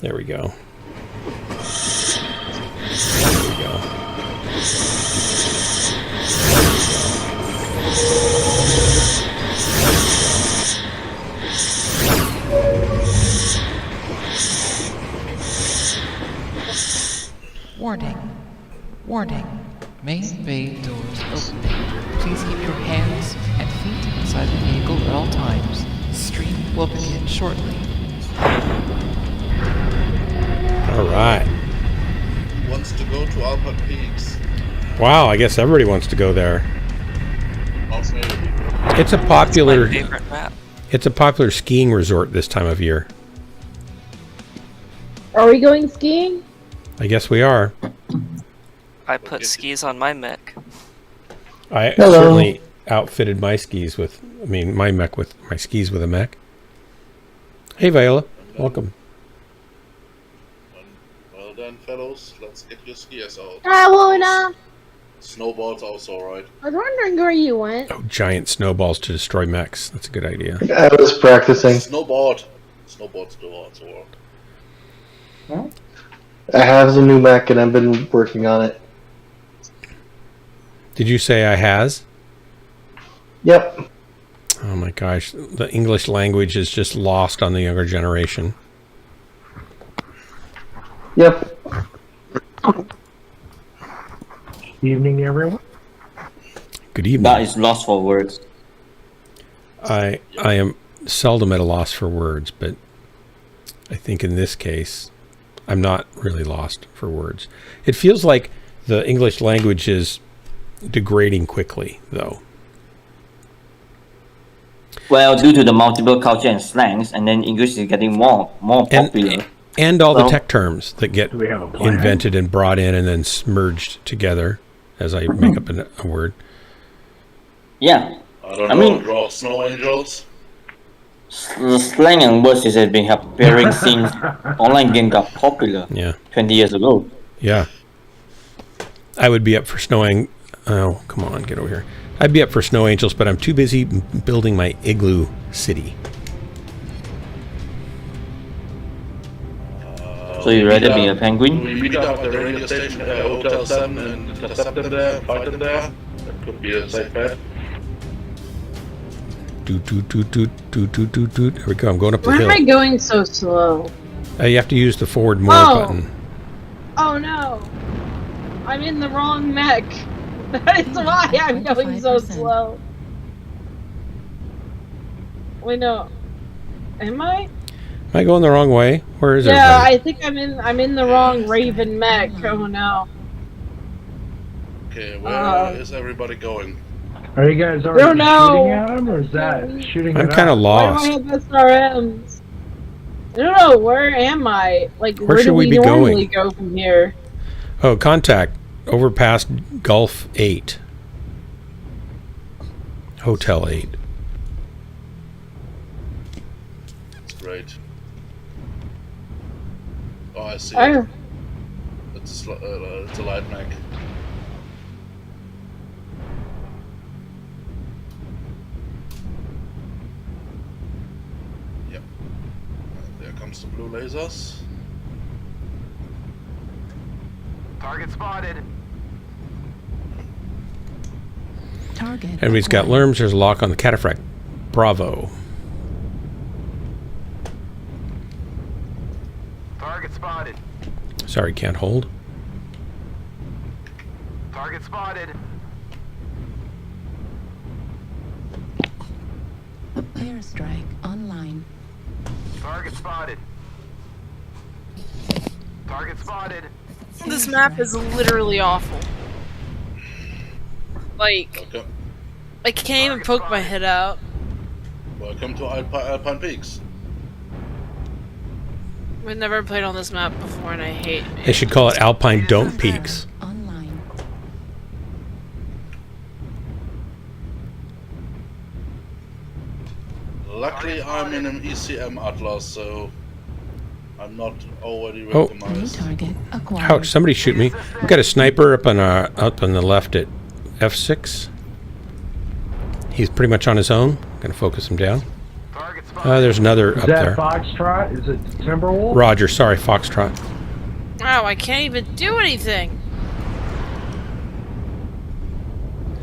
There we go. Warning. Warning. Main bay doors opening. Please keep your hands and feet inside the vehicle at all times. Stream will begin shortly. All right. Who wants to go to Alpine Peaks? Wow, I guess everybody wants to go there. Also, It's a popular. It's my favorite map. It's a popular skiing resort this time of year. Are we going skiing? I guess we are. I put skis on my mech. I Hello. certainly outfitted my skis with, my mech with my skis with a mech. Hey, Viola, welcome. well done, fellows. Let's get your skiers out. Luna! Snowballs also, right? I was wondering where you went. Oh, giant snowballs to destroy mechs. That's a good idea. I was practicing. Snowboard. Snowboards do also work. I have a new Mac and I've been working on it. Did you say I has? Yep. Oh my gosh, the English language is just lost on the younger generation. Yep. Evening, everyone. Good evening. That is lost for words. I am seldom at a loss for words, but I think in this case, I'm not really lost for words. It feels like the English language is degrading quickly, though. Well, due to the multiple culture and slangs, and then English is getting more popular. And all the tech terms that get Do we have a plan? invented and brought in and then merged together as I make up a word. Yeah, I don't I know. mean- Draw snow angels. the slang and words has been appearing since online game got popular Yeah. 20 years ago. Yeah. I would be up for snowing. Oh, come on, get over here. I'd be up for snow angels, but I'm too busy building my igloo city. So you rather be a Do penguin? we meet up at the radio station, Hotel 7, and intercept them there, fight them there? That could be a safe bet. Doot, doot, doot, doot, doot, doot, doot, doot. There we go. I'm going up the Why am I hill. going so slow? You have to use the forward more Oh. button. Oh no! I'm in the wrong mech! That is why I'm going so 5%. slow. Wait, no. Am I? Am I going the wrong way? Where is Yeah, everybody? I think I'm in the wrong Raven mech. Oh no. Okay, where is everybody going? Are you guys already Oh, no. shooting at him, or is that shooting I'm at kind of us? lost. Why do I have SRMs? I don't know, where am I? Like, Where where should do we we be normally going? go from here? Oh, contact. Over past Gulf 8. Hotel 8. That's great. Oh, I see. Oh, It's a light mech. Yep. And there comes the blue lasers. Target spotted. Target. Everybody's got lerms. There's a lock on the cataphract. Bravo. Target spotted. Sorry, can't hold. Target spotted. Airstrike online. Target spotted. Target spotted. This map is literally awful. Like, Welcome, I can't even poke my head out. welcome to Alpine Peaks. I've never played on this map before and I hate it. They should call it Alpine Don't Peaks. Online. Luckily, I'm in an ECM Atlas, so I'm not already Oh. New recognized. target acquired. Ouch, somebody shoot me. I've got a sniper up on the left at F6. He's pretty much on his own. Gonna focus him down. Target spotted. There's another Is up that there. Foxtrot? Is it Timberwolf? Roger, sorry, Foxtrot. Wow, I can't even do anything.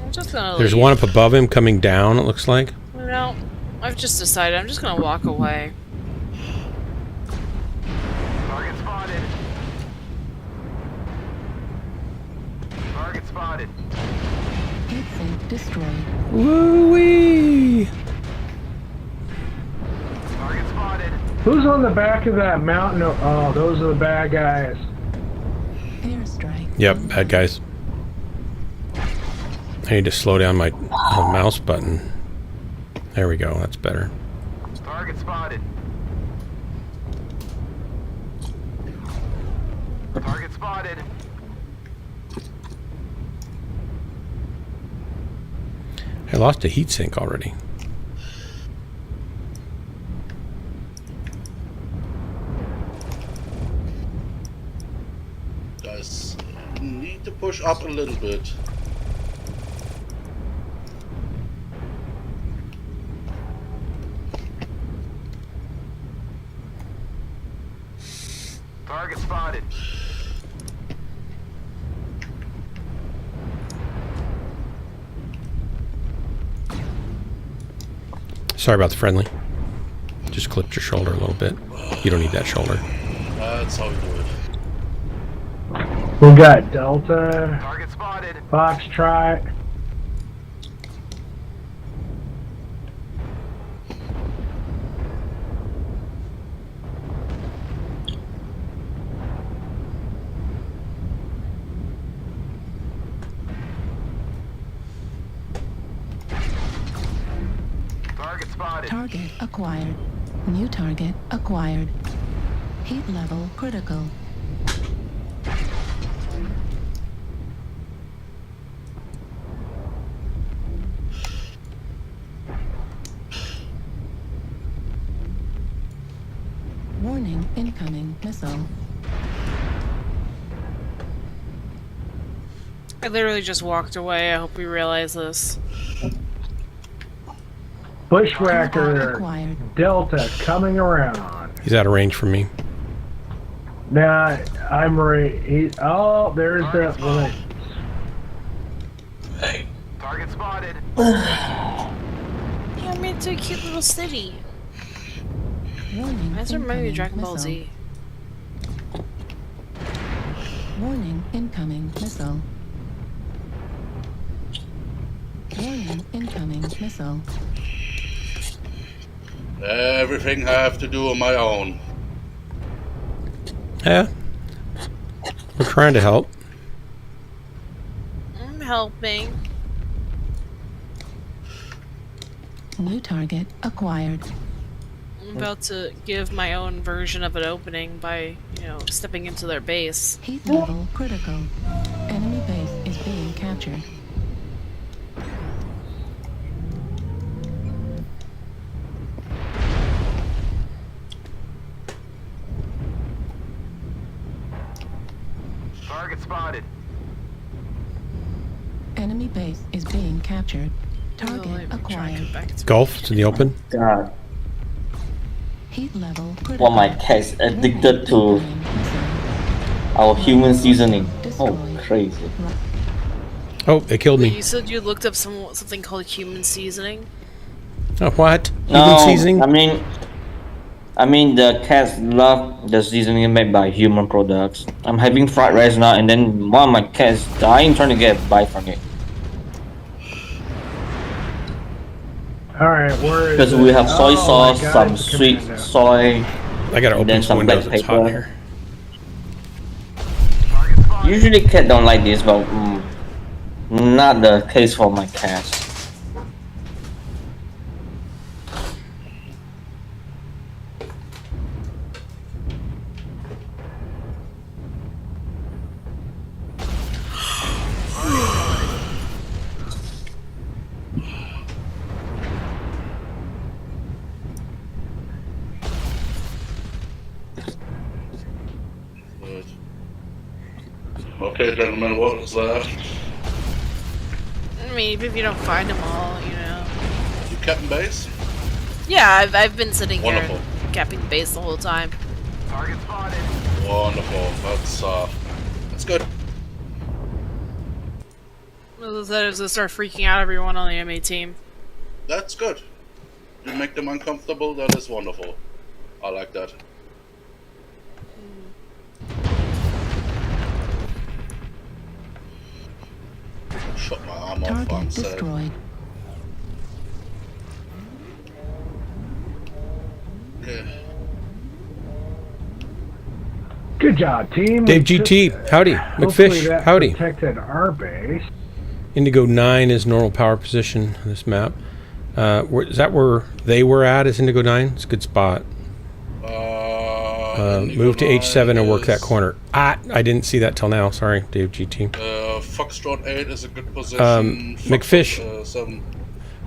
I'm just gonna There's leave. one up above him coming down, it looks like. No, I've just decided I'm just gonna walk away. Target spotted. Target spotted. Heat sink destroyed. Woo-wee! Target spotted. Who's on the back of that mountain? Oh, those are the bad guys. Airstrike. Yep, bad guys. I need to slow down my mouse button. There we go, that's better. Target spotted. Target spotted. I lost a heat sink already. Guys, need to push up a little bit. Target spotted. Sorry about the friendly. Just clipped your shoulder a little bit. You don't need that shoulder. That's how we do it. We got Delta, Target spotted. Foxtrot. Target spotted. Target acquired. New target acquired. Heat level critical. Warning, incoming missile. I literally just walked away. I hope we realize this. Bushwhacker Acquired. Delta coming around. He's out of range from me. Now, I'm ready. Oh, there's that one. Target spotted. Yeah, I'm into a cute little city. Warning, Why does it remind me of incoming Dragon Ball missile. Z? Warning, incoming missile. Warning, incoming missile. Everything I have to do on my own. Yeah. We're trying to help. I'm helping. New target acquired. I'm about to give my own version of an opening by, stepping into their base. Heat level critical. Enemy base is being captured. Target spotted. Enemy base is being captured. Target Oh, let me try and acquired. come back to Gulf, it's in the open. God, Heat level critical. what my cat is addicted to Incoming missile. our human seasoning. Oh, Destroyed. crazy. Oh, they killed You me. said you looked up something called human seasoning? Oh, what? No, Human seasoning? I mean the cats love the seasoning made by human products. I'm having fried rice now, and then one of my cats dying trying to get a bite from it. Alright, where is Because it? we have soy Oh, my sauce, God, some it's sweet commando. soy. I gotta open then some some black windows, it's hot in paper. here. Target spotted. Usually cat don't like this, but not the case for my cats. Good. Okay, gentlemen, what was that? I mean, even if you don't find them all, Captain Base? Yeah, I've been sitting Wonderful. here and capping the base the whole time. Target spotted. Wonderful. That's good. That is to start freaking out everyone on the MA team. That's good. You make them uncomfortable, that is wonderful. I like that. Shot my arm off, I'm sad. Okay. Good job, team. Dave GT, howdy. Hopefully McFish, that howdy. protected our base. Indigo 9 is normal power position on this map. Is that where they were at, is Indigo 9? It's a good spot. Move to H7 and work that corner. I didn't see that till now. Sorry, Dave GT. Foxtrot 8 is a good position. McFish. 7.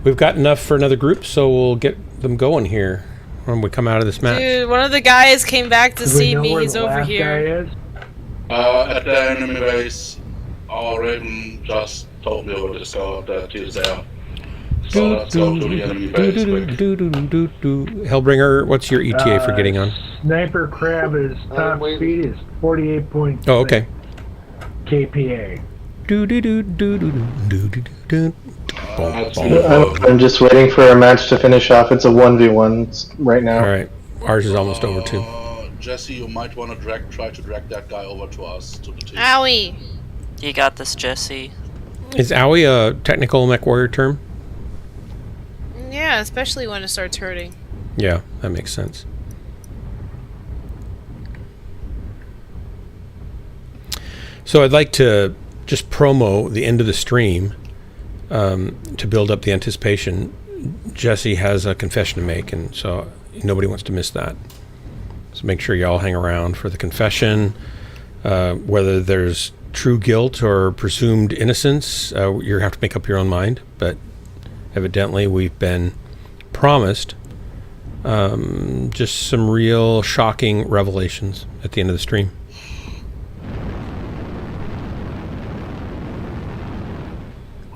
We've got enough for another group, so we'll get them going here when we come out of this match. Dude, one of the guys came back to Do we see know me. where He's the over last here. guy is? At the enemy base, our Raven just told me over the scout that he's there. So let's go to the enemy base quick. Hellbringer, what's your ETA for getting on? Sniper Crab is top speed is 48.6 Oh, okay. kPa. I'm just waiting for a match to finish off. It's a 1v1 right now. All right, ours is almost over too. Jesse, you might want to try to drag that guy over to us, to the team. Owie! You got this, Jesse. Is owie a technical Mechwarrior term? Yeah, especially when it starts hurting. Yeah, that makes sense. So I'd like to just promo the end of the stream to build up the anticipation. Jesse has a confession to make, and so nobody wants to miss that. So make sure you all hang around for the confession. Whether there's true guilt or presumed innocence, you have to make up your own mind. But evidently, we've been promised just some real shocking revelations at the end of the stream.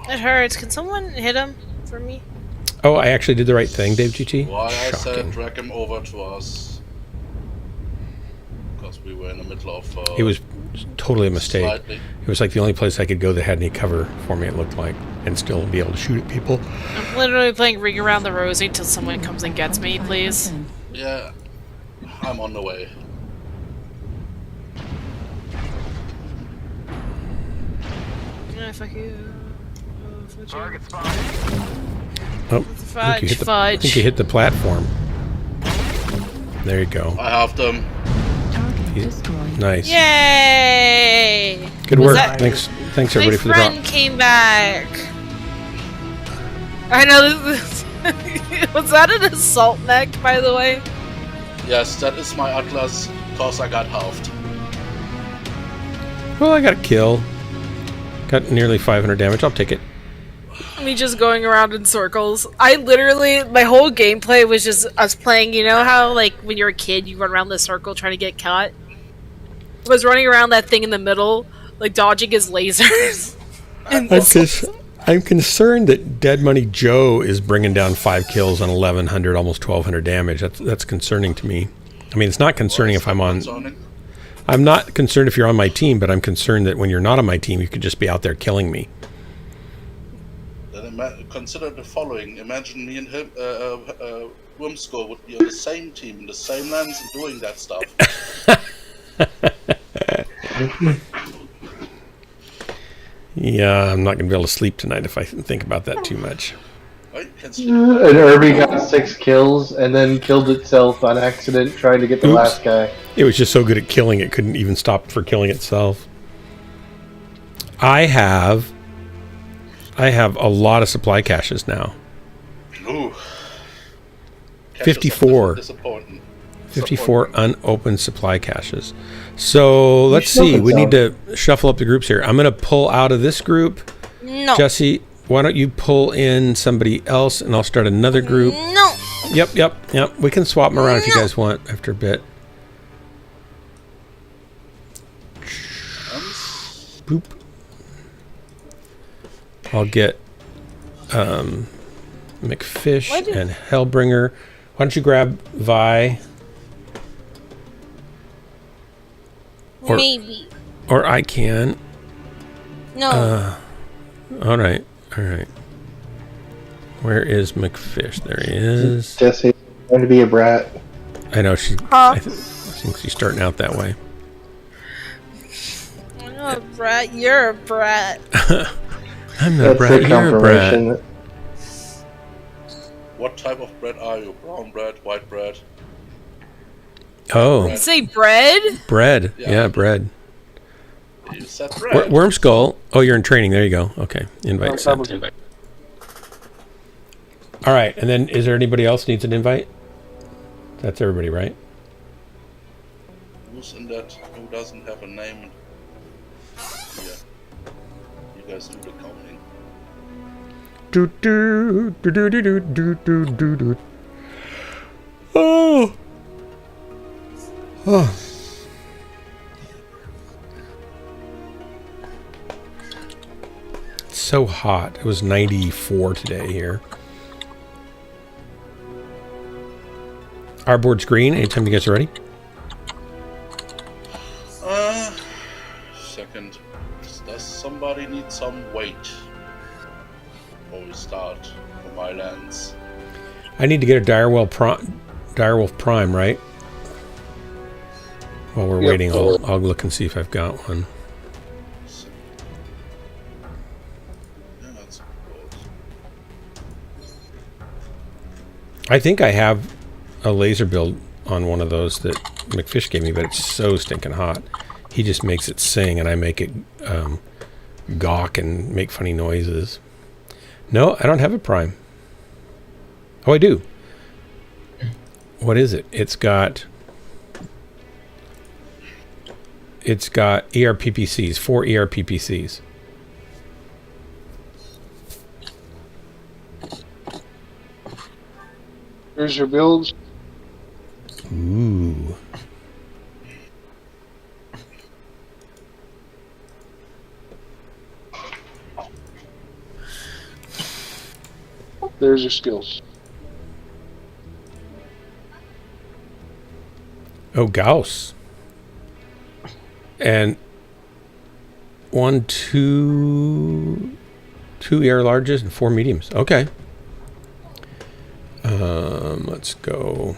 It hurts. Can someone hit him for me? Oh, I actually did the right thing, Dave GT. Why I said Shocking. drag him over to us. Because we were in the middle of... It was totally a mistake. Slightly. It was like the only place I could go that had any cover for me, it looked like, and still be able to shoot at people. I'm literally playing Ring Around the Rosie until someone comes and gets me, please. Yeah, I'm on the way. Yeah, fuck you. Target spotted. Oh, Fudge, I fudge. think you hit the platform. There you go. I have them. Nice. Yay! Good Was work. that- Thanks My everybody for the friend drop. came back. I know this was that an assault mech, by the way? Yes, that is my Atlas, cause I got halved. Well, I got a kill. Got nearly 500 damage. I'll take it. Me just going around in circles. I literally, my whole gameplay was just us playing, you know how, like, when you're a kid, you run around the circle trying to get caught? I was running around that thing in the middle, like, dodging his lasers. I'm concerned that Dead Money Joe is bringing down 5 kills on 1,100, almost 1,200 damage. That's concerning to me. I mean, it's not concerning if I'm on... I'm not concerned if you're on my team, but I'm concerned that when you're not on my team, you could just be out there killing me. Then consider the following. Imagine me and him, Wimscore would be on the same team, in the same lands, and doing that stuff. Yeah, I'm not going to be able to sleep tonight if I think about that too much. Right? And Irby got 6 kills and then killed itself on accident trying to get the Oops. last guy. It was just so good at killing, it couldn't even stop for killing itself. I have a lot of supply caches now. Ooh. 54. Disappointing. 54 unopened supply caches. So let's shuffle see. We some. need to shuffle up the groups here. I'm going to pull out of this group. No. Jesse, why don't you pull in somebody else and I'll start another group. No. Yep. We can swap them around if you guys want after a bit. Boop. I'll get McFish Why do- and Hellbringer. Why don't you grab Vi? Or- Maybe. Or I can. No. All right. Where is McFish? There he is. Jesse, trying to be a brat. I know she. I think she's starting out that way. Oh, brat, you're a brat. I'm not a That's brat. the You're a brat. confirmation. What type of bread are you? Brown bread, white bread? Oh, You say bread? bread. Yeah. Yeah, bread. You said bread. Worm Skull. Oh, you're in training. There you go. Okay, invite sent. All right, and then is there anybody else needs an invite? That's everybody, right? Who's in that? Who doesn't have a name? Yeah. You guys do the counting. Do do do do do do do do do. Oh. Oh. It's so hot. It was 94 today here. Our board's green. Anytime you guys are ready. Second. Does somebody need some weight before we start for my lands? I need to get a Direwolf Prime, right? While we're waiting, I'll look and see if I've got one. Yeah, that's good. I think I have a laser build on one of those that McFish gave me, but it's so stinking hot. He just makes it sing, and I make it gawk and make funny noises. No, I don't have a Prime. Oh, I do. What is it? It's got ERPPCs, 4 ERPPCs. Here's your builds. Ooh. There's your skills. Oh, Gauss. And 2 ER larges and 4 mediums. Okay. Let's go.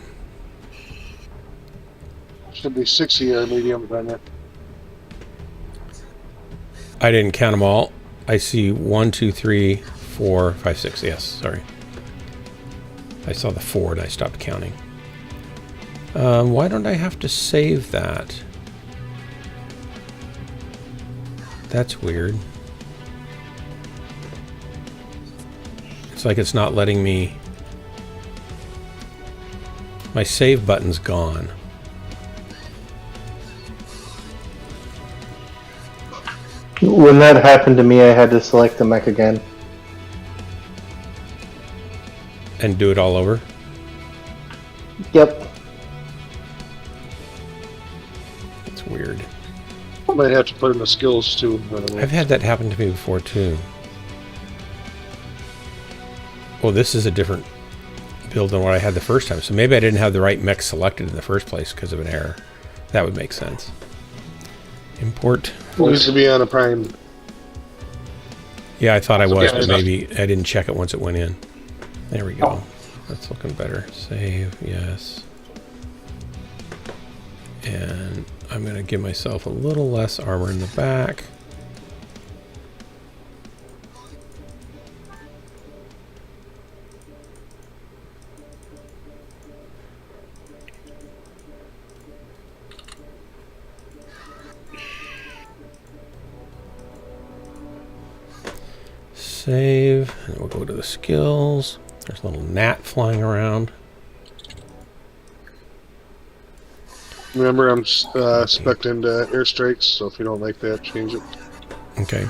Should be 6 ER mediums on there. I didn't count them all. I see 1, 2, 3, 4, 5, 6. Yes, sorry. I saw the 4 and I stopped counting. Why don't I have to save that? That's weird. It's like it's not letting me... My save button's gone. When that happened to me, I had to select the mech again. And do it all over? Yep. It's weird. I might have to put in the skills too. By the way. I've had that happen to me before too. Well, this is a different build than what I had the first time. So maybe I didn't have the right mech selected in the first place because of an error. That would make sense. Import. It needs to be on a prime. Yeah, I thought I was, Okay, but maybe I didn't check it once it went in. There we go. That's looking better. Save, yes. And I'm going to give myself a little less armor in the back. Save, and we'll go to the skills. There's a little gnat flying around. Remember, I'm spec'd into airstrikes, so if you don't like that, change it. Okay.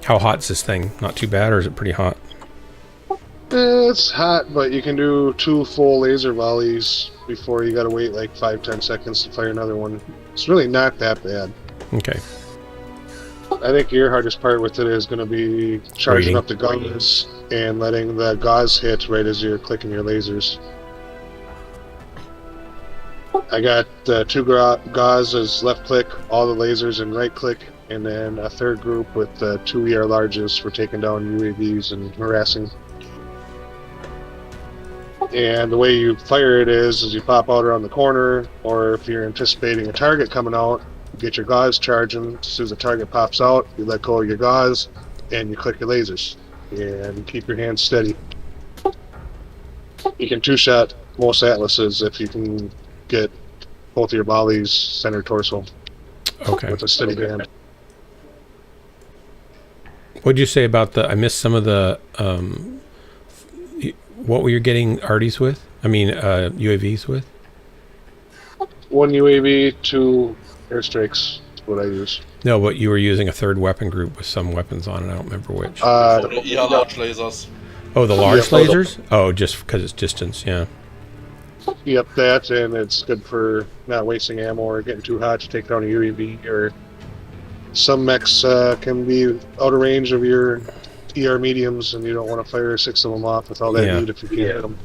How hot's this thing? Not too bad, or is it pretty hot? It's hot, but you can do 2 full laser volleys before you gotta wait like 5-10 seconds to fire another one. It's really not that bad. Okay. I think your hardest part with it is going to be charging Waiting. up the guns and letting the gauze hit right as you're clicking your lasers. I got 2 gauze as left click, all the lasers and right click, and then a third group with 2 ER larges for taking down UAVs and harassing. And the way you fire it is you pop out around the corner, or if you're anticipating a target coming out, you get your gauze charging. As soon as the target pops out, you let go of your gauze, and you click your lasers. And keep your hands steady. You can 2-shot most Atlases if you can get both of your volleys center torso Okay. with a steady hand. What'd you say about the? I missed some of the. What were you getting arties with? I mean, UAVs with? 1 UAV, 2 airstrikes is what I use. No, but you were using a third weapon group with some weapons on it. I don't remember which. For the ER large lasers. Oh, the large yeah, lasers? Oh, just because it's distance, yeah. Yep, that, and it's good for not wasting ammo or getting too hot to take down a UAV, or some mechs can be out of range of your ER mediums, and you don't want to fire 6 of them off with all that Yeah. heat if you can't hit them.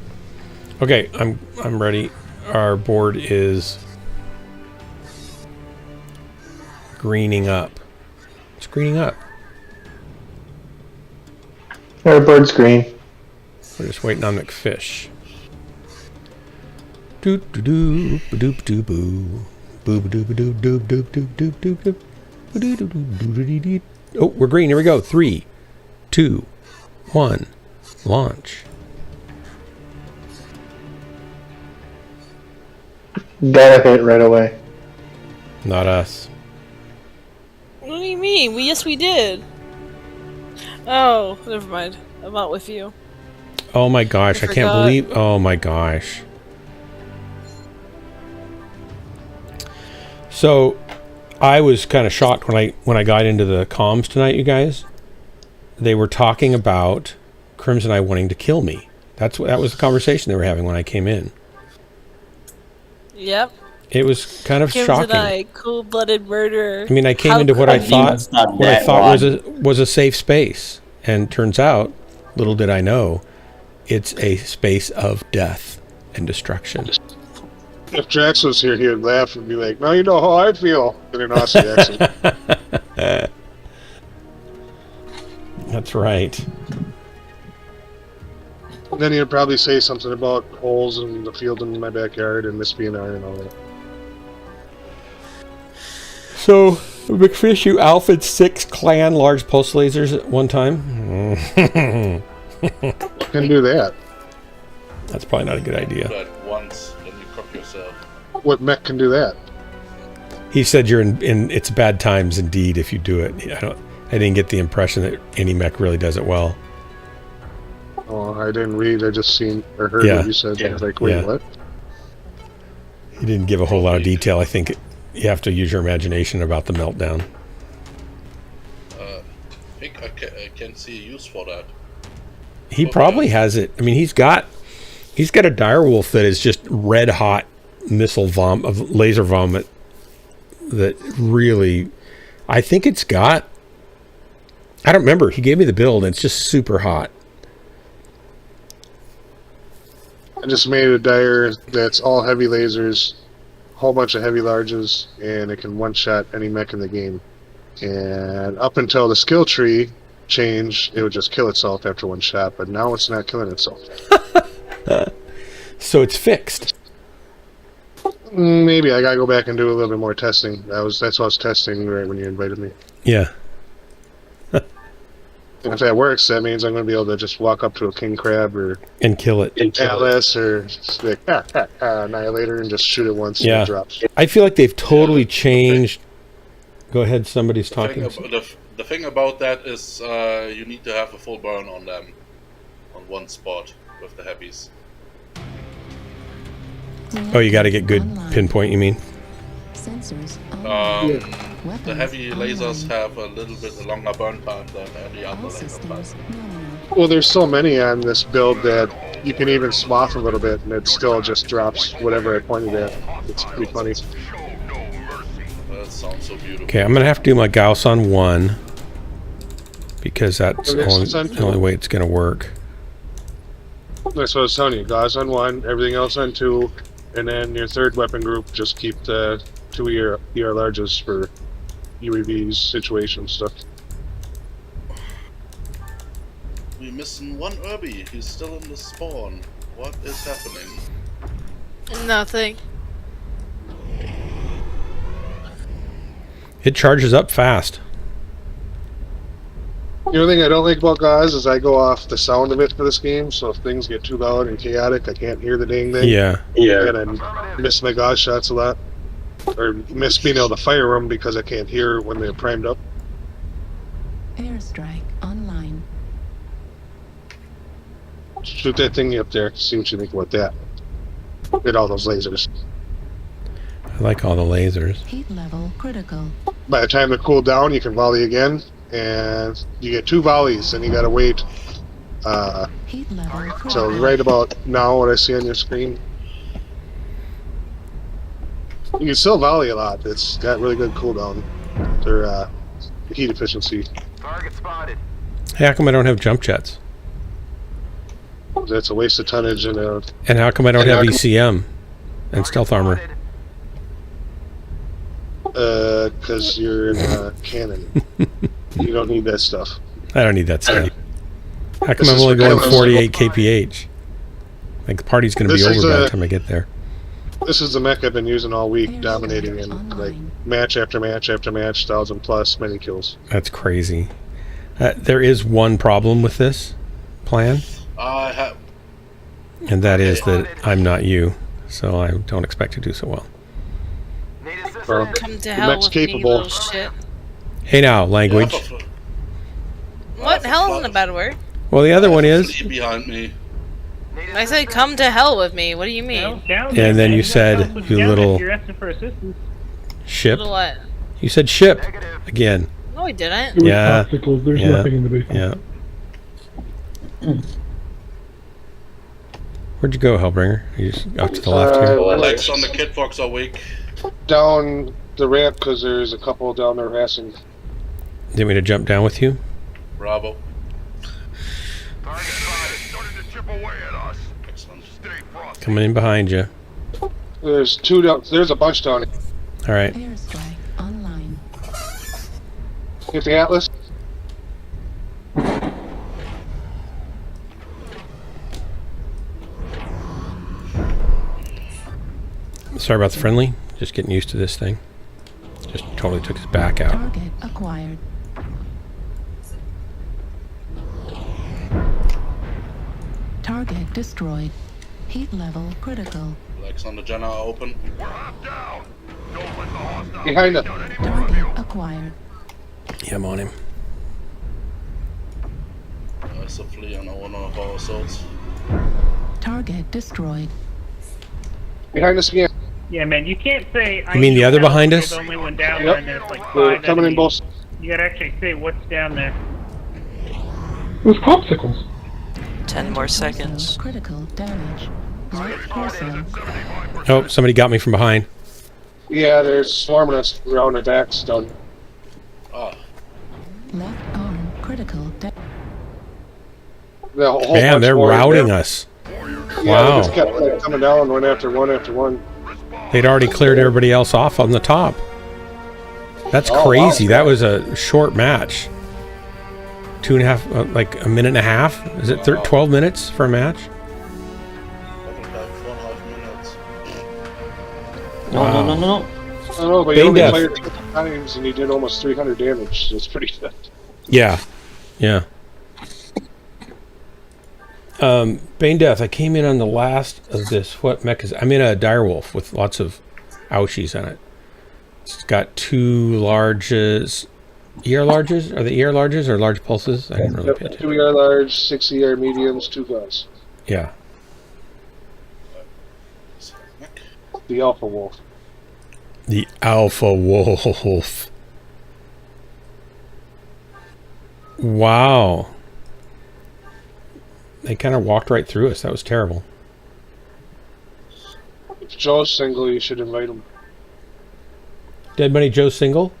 Okay, I'm ready. Our board is greening up. It's greening up. Our bird's green. We're just waiting on McFish. Doo doo doo doo doo boo. Boo doo doo doo doo doo doo doo doo. Doo doo doo doo doo. Oh, we're green. Here we go. 3, 2, 1, launch. Gotta hit right away. Not us. What do you mean? Yes, we did. Oh, never mind. I'm not with you. Oh my gosh, I can't forgot. believe. Oh my gosh. So, I was kind of shocked when I got into the comms tonight, you guys. They were talking about Crimson Eye wanting to kill me. That was the conversation they were having when I came in. Yep. It was kind of Crimson shocking. Eye, cold-blooded murderer. I mean, I came How into what I could thought It's not what I that thought one. was a safe space, and turns out, little did I know, it's a space of death and destruction. If Drax was here, he would laugh and be like, "Now you know how I feel." In an Aussie accent. That's right. And then he'd probably say something about holes in the field in my backyard and this being iron and all that. So, McFish, you alphaed 6 clan large pulse lasers at one time? Can do that. That's probably not a good idea. Do that once, then you cook yourself. What mech can do that? He said you're in it's bad times indeed if you do it. I didn't get the impression that any mech really does it well. Oh, I didn't read. I just seen or heard Yeah. what you said. I was like, wait, Yeah. what? He didn't give a whole lot of detail. I think you have to use your imagination about the meltdown. I think I can see a use for that. He probably has it. I mean, he's got a direwolf that is just red hot missile laser vomit that really, I think it's got, I don't remember. He gave me the build and it's just super hot. I just made a dire that's all heavy lasers, whole bunch of heavy larges, and it can one-shot any mech in the game. And up until the skill tree change, it would just kill itself after one shot, but now it's not killing itself. So it's fixed. Maybe I gotta go back and do a little bit more testing. That's what I was testing right when you invited me. Yeah. And if that works, that means I'm gonna be able to just walk up to a king crab or And kill it. Atlas or just like, Annihilator and just shoot it once and Yeah. it drops. I feel like they've totally changed. Go ahead, somebody's talking. The thing about that is you need to have a full burn on them on one spot with the heavies. Oh, you got to get good pinpoint, you mean? Sensors The heavy lasers have a little bit longer burn time than any other laser class. Well, there's so many on this build that you can even swath a little bit and it still just drops whatever I pointed at. It's pretty funny. sounds so beautiful. Okay, I'm gonna have to do my Gauss on 1 because that's Everything's on the only way it's gonna work. That's what I was telling you. Gauss on 1, everything else on 2, and then your third weapon group, just keep the 2 ER larges for UAVs, situation stuff. We're missing one Irby. He's still in the spawn. What is happening? Nothing. It charges up fast. The only thing I don't like about Gauss is I go off the sound of it for this game, so if things get too loud and chaotic, I can't hear the dang thing. Yeah. And I miss my Gauss shots a lot. Or miss being able to fire them because I can't hear when they're primed up. Airstrike online. Shoot that thingy up there, see what you think about that. Get all those lasers. I like all the lasers. Heat level critical. By the time they cool down, you can volley again, and you get 2 volleys, and you gotta wait. Heat level critical. So right about now, what I see on your screen, you can still volley a lot. It's got really good cooldown. Their heat efficiency. Target spotted. Hey, how come I don't have jump jets? That's a waste of tonnage and And how come I don't have ECM and stealth armor? because you're in a cannon. You don't need that stuff. I don't need that stuff. How come I'm only going 48 kph? Like the party's going to be over by the time I get there. This is the mech I've been using all week, dominating in like match after match after match, 1,000+ many kills. That's crazy. There is one problem with this plan, I have. and that is that I'm not you, so I don't expect to do so well. Well, Come to the hell mech's with me, capable. little shit. Hey now, language. What? Hell isn't a bad word. Well, the other one is, behind me. I said come to hell with me. What do you mean? and then you said, you little You're asking for assistance. ship. Little what? You said ship again. No, I didn't. It was Yeah. popsicles. There's Yeah. nothing in the basement. Yeah. Where'd you go, Hellbringer? You just off to the left here. Legs on the Kid Fox are weak. Down the ramp because there's a couple down there harassing. Do you want me to jump down with you? Bravo. Target spotted. Starting to chip away at us. Excellent. Stay frosty. Coming in behind you. There's 2 down. There's a bunch down here. All right. Airstrike online. Get the Atlas. Sorry about the friendly. Just getting used to this thing. Just totally took his back out. Target acquired. Target destroyed. Heat level critical. Legs on the Jenna are open. We're half down. Don't let the hostile Behind us. Target acquired. Yeah, I'm on him. There's a flea on one of our assaults. Target destroyed. Behind us again. Yeah, man, you can't say. You mean the other behind us? The only one down Yep. there, and there's like We're 5 coming in enemies. both. You gotta actually say what's down there. It was popsicles. 10 more seconds. Critical damage. Right person. Oh, somebody got me from behind. Yeah, they're swarming us around our backs down. Ah, Left arm critical damage. The whole Man, bunch they're more routing there. us. Yeah, Wow. they just kept like, coming down one after one after one. They'd already cleared everybody else off on the top. That's Oh, crazy. wow. That was a short match. 2.5, like a minute and a half? Is it 12 minutes for a match? double back 4.5 minutes. No, Wow. no, no, no, no. I don't know, but Bane you only death. fired 2 times and you did almost 300 damage. So it's pretty good. Yeah. Yeah. Bane Death, I came in on the last of this. What mech is... I'm in a direwolf with lots of ouchies on it. It's got 2 larges... ER larges? Are they ER larges or large pulses? I didn't really pay Yep, attention. 2 ER large, 6 ER mediums, 2 guns. Yeah. The Alpha Wolf. The Alpha Wolf. Wow. They kind of walked right through us. That was terrible. If Joe's single, you should invite him. Dead Money Joe single?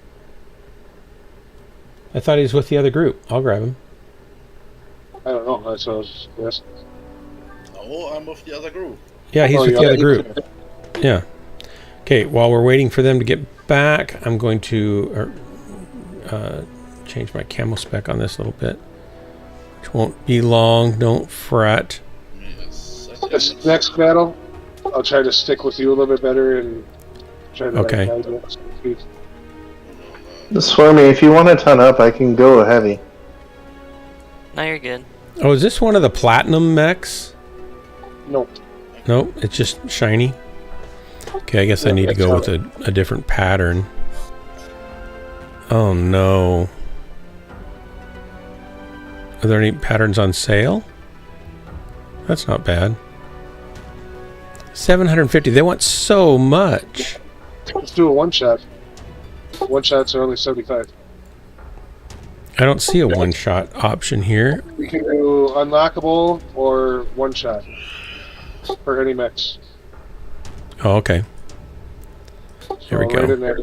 I thought he was with the other group. I'll grab him. I don't know. That's what I was guessing. No, I'm with the other group. Yeah, he's Oh, with yeah. the other group. Yeah. Okay, while we're waiting for them to get back, I'm going to change my camo spec on this a little bit. Which won't be long. Don't fret. This next battle, I'll try to stick with you a little bit better and try to Okay. guide you. Swarmy, if you want to ton up, I can go heavy. No, you're good. Oh, is this one of the platinum mechs? Nope. Nope, it's just shiny. Okay, I guess I need to go with a different pattern. Oh no. Are there any patterns on sale? That's not bad. 750. They want so much. Let's do a one-shot. One-shots are only 75. I don't see a one-shot option here. We can do unlockable or one-shot for any mechs. Oh, okay. Here we So right go. in there.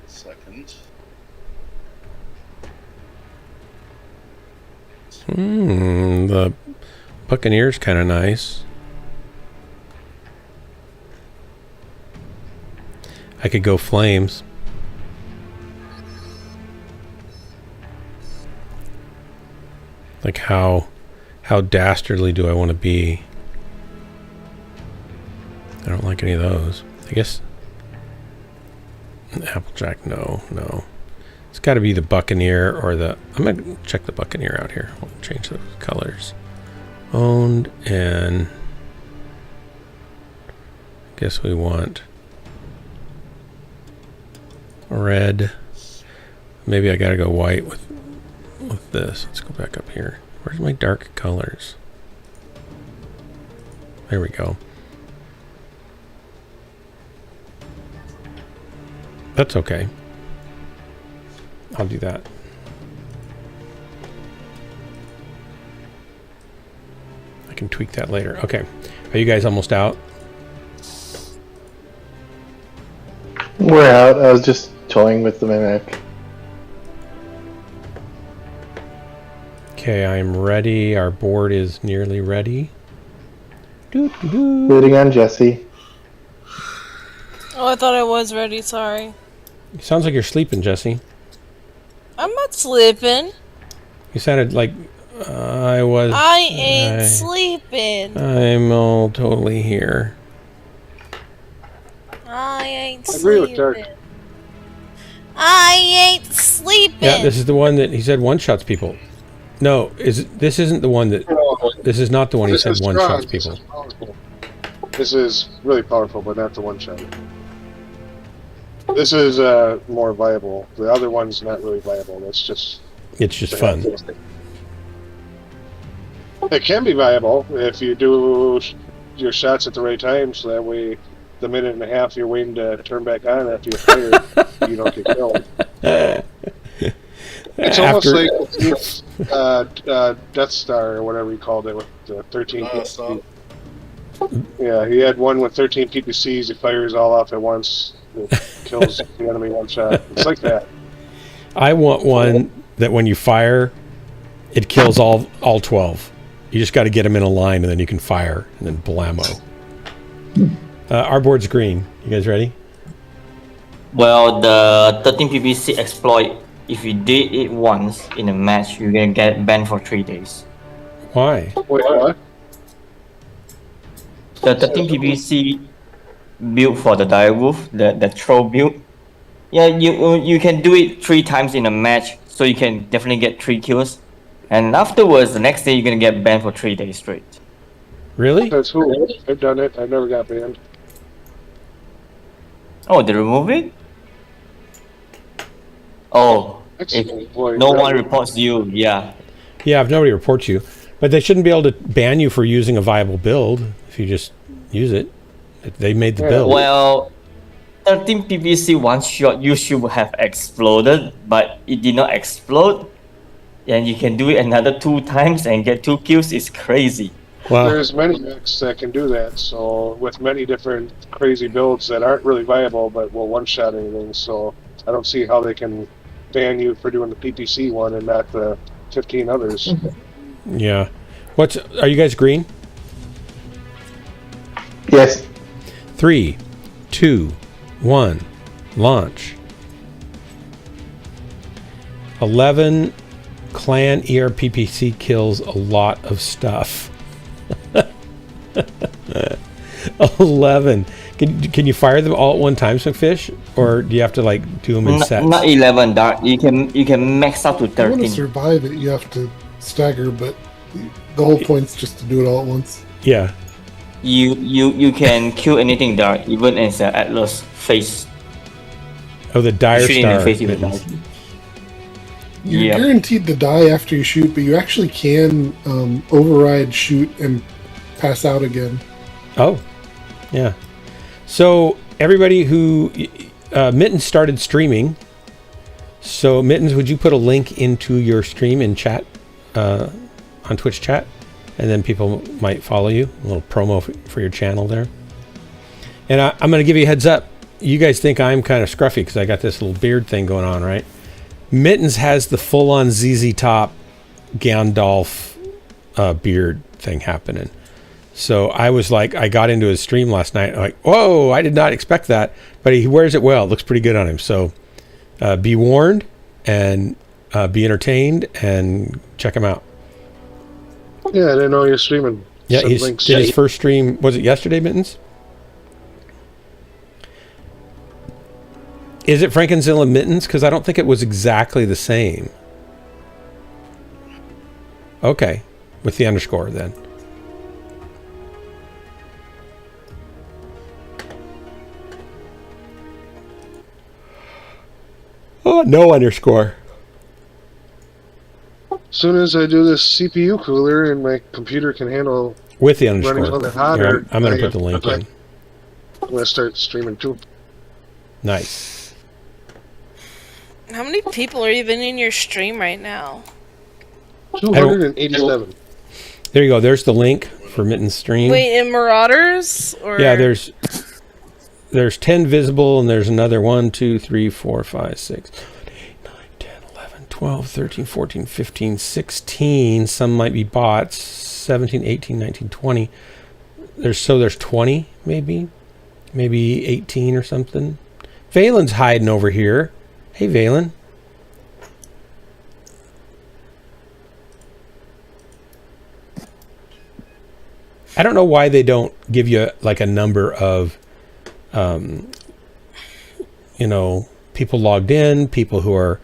Second. The Buccaneer's kind of nice. I could go flames. Like how dastardly do I want to be? I don't like any of those. I guess Applejack, no. It's got to be the Buccaneer or the... I'm going to check the Buccaneer out here. We'll change those colors. Owned, and... I guess we want... red. Maybe I got to go white with this. Let's go back up here. Where's my dark colors? There we go. That's okay. I'll do that. I can tweak that later. Okay. Are you guys almost out? We're out. I was just toying with the mimic. Okay, I'm ready. Our board is nearly ready. Waiting on Jesse. Oh, I thought I was ready. Sorry. Sounds like you're sleeping, Jesse. I'm not sleeping. You sounded like I was. I ain't sleeping. I'm all totally here. I ain't I agree with Dirk. sleeping. I ain't sleeping. Yeah, this is the one that he said one shots people. No, this isn't the one that. This is not the one he said one shots people. This is really powerful, but not the one shot. This is more viable. The other one's not really viable. It's just fun. It can be viable if you do your shots at the right time, so that way the minute and a half you're waiting to turn back on after you fire, you don't get killed. It's almost like Death Star or whatever you called it with the 13 PPC. Yeah, he had one with 13 PPCs. He fires all off at once. It kills the enemy one shot. It's like that. I want one that when you fire, it kills all 12. You just got to get them in a line, and then you can fire, and then blammo. Our board's green. You guys ready? Well, the 13 PPC exploit, if you did it once in a match, you're gonna get banned for 3 days. Why? Wait, what? The 13 PPC build for the direwolf, the troll build. Yeah, you can do it 3 times in a match, so you can definitely get 3 kills. And afterwards, the next day, you're gonna get banned for 3 days straight. Really? That's who. I've done it. I never got banned. Oh, they remove it? Oh, if no one reports you, yeah. Yeah, if nobody reports you. But they shouldn't be able to ban you for using a viable build if you just use it. If they made the build. Well, 13 PPC one shot you should have exploded, but it did not explode. And you can do it another 2 times and get 2 kills. It's crazy. Wow. There's many mechs that can do that. So with many different crazy builds that aren't really viable, but will one-shot anything. So I don't see how they can ban you for doing the PPC one and not the 15 others. Yeah. Are you guys green? Yes. 3, 2, 1, launch. 11 clan ERPPC kills a lot of stuff. 11. Can you fire them all at one time, Fish? Or do you have to like do them in sets? Not 11, Dark. You can max up to If you want to 13. survive it, you have to stagger, but the whole point's just to do it all at once. Yeah. You can kill anything, Dark, even as an Atlas face. Oh, the dire Shooting in star. the face, you will die. You're Yep. guaranteed to die after you shoot, but you actually can override, shoot, and pass out again. Oh, yeah. So everybody who Mittens started streaming. So Mittens, would you put a link into your stream in chat on Twitch chat, and then people might follow you. A little promo for your channel there. And I'm going to give you a heads up. You guys think I'm kind of scruffy because I got this little beard thing going on, right? Mittens has the full-on ZZ Top Gandalf beard thing happening. So I was like, I got into his stream last night. Like, whoa, I did not expect that. But he wears it well. It looks pretty good on him. So be warned and be entertained and check him out. Yeah, I didn't know you're streaming. Yeah, Send he links. did his first stream. Was it yesterday, Mittens? Is it Frankenzilla Mittens? Because I don't think it was exactly the same. Okay, with the underscore then. Oh, no underscore. As soon as I do this CPU cooler and my computer can handle With the running a underscore. little bit hotter, Here, I'm going to put the link in. I'm going to start streaming too. Nice. How many people are even in your stream right now? 287. There you go. There's the link for Mittens stream. Wait, in Marauders? Or... Yeah, there's 10 visible, and there's another 1, 2, 3, 4, 5, 6, 7, 8, 9, 10, 11, 12, 13, 14, 15, 16. Some might be bots. 17, 18, 19, 20. There's 20, maybe 18 or something. Valen's hiding over here. Hey, Valen. I don't know why they don't give you like a number of, people logged in, people who are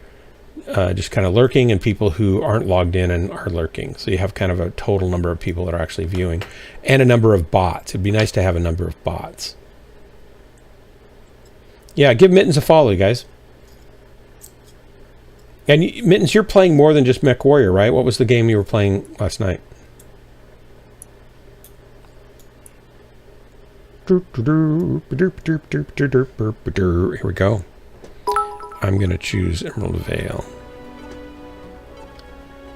just kind of lurking, and people who aren't logged in and are lurking. So you have kind of a total number of people that are actually viewing, and a number of bots. It'd be nice to have a number of bots. Yeah, give Mittens a follow, you guys. And Mittens, you're playing more than just Mechwarrior, right? What was the game you were playing last night? Here we go. I'm going to choose Emerald Vale.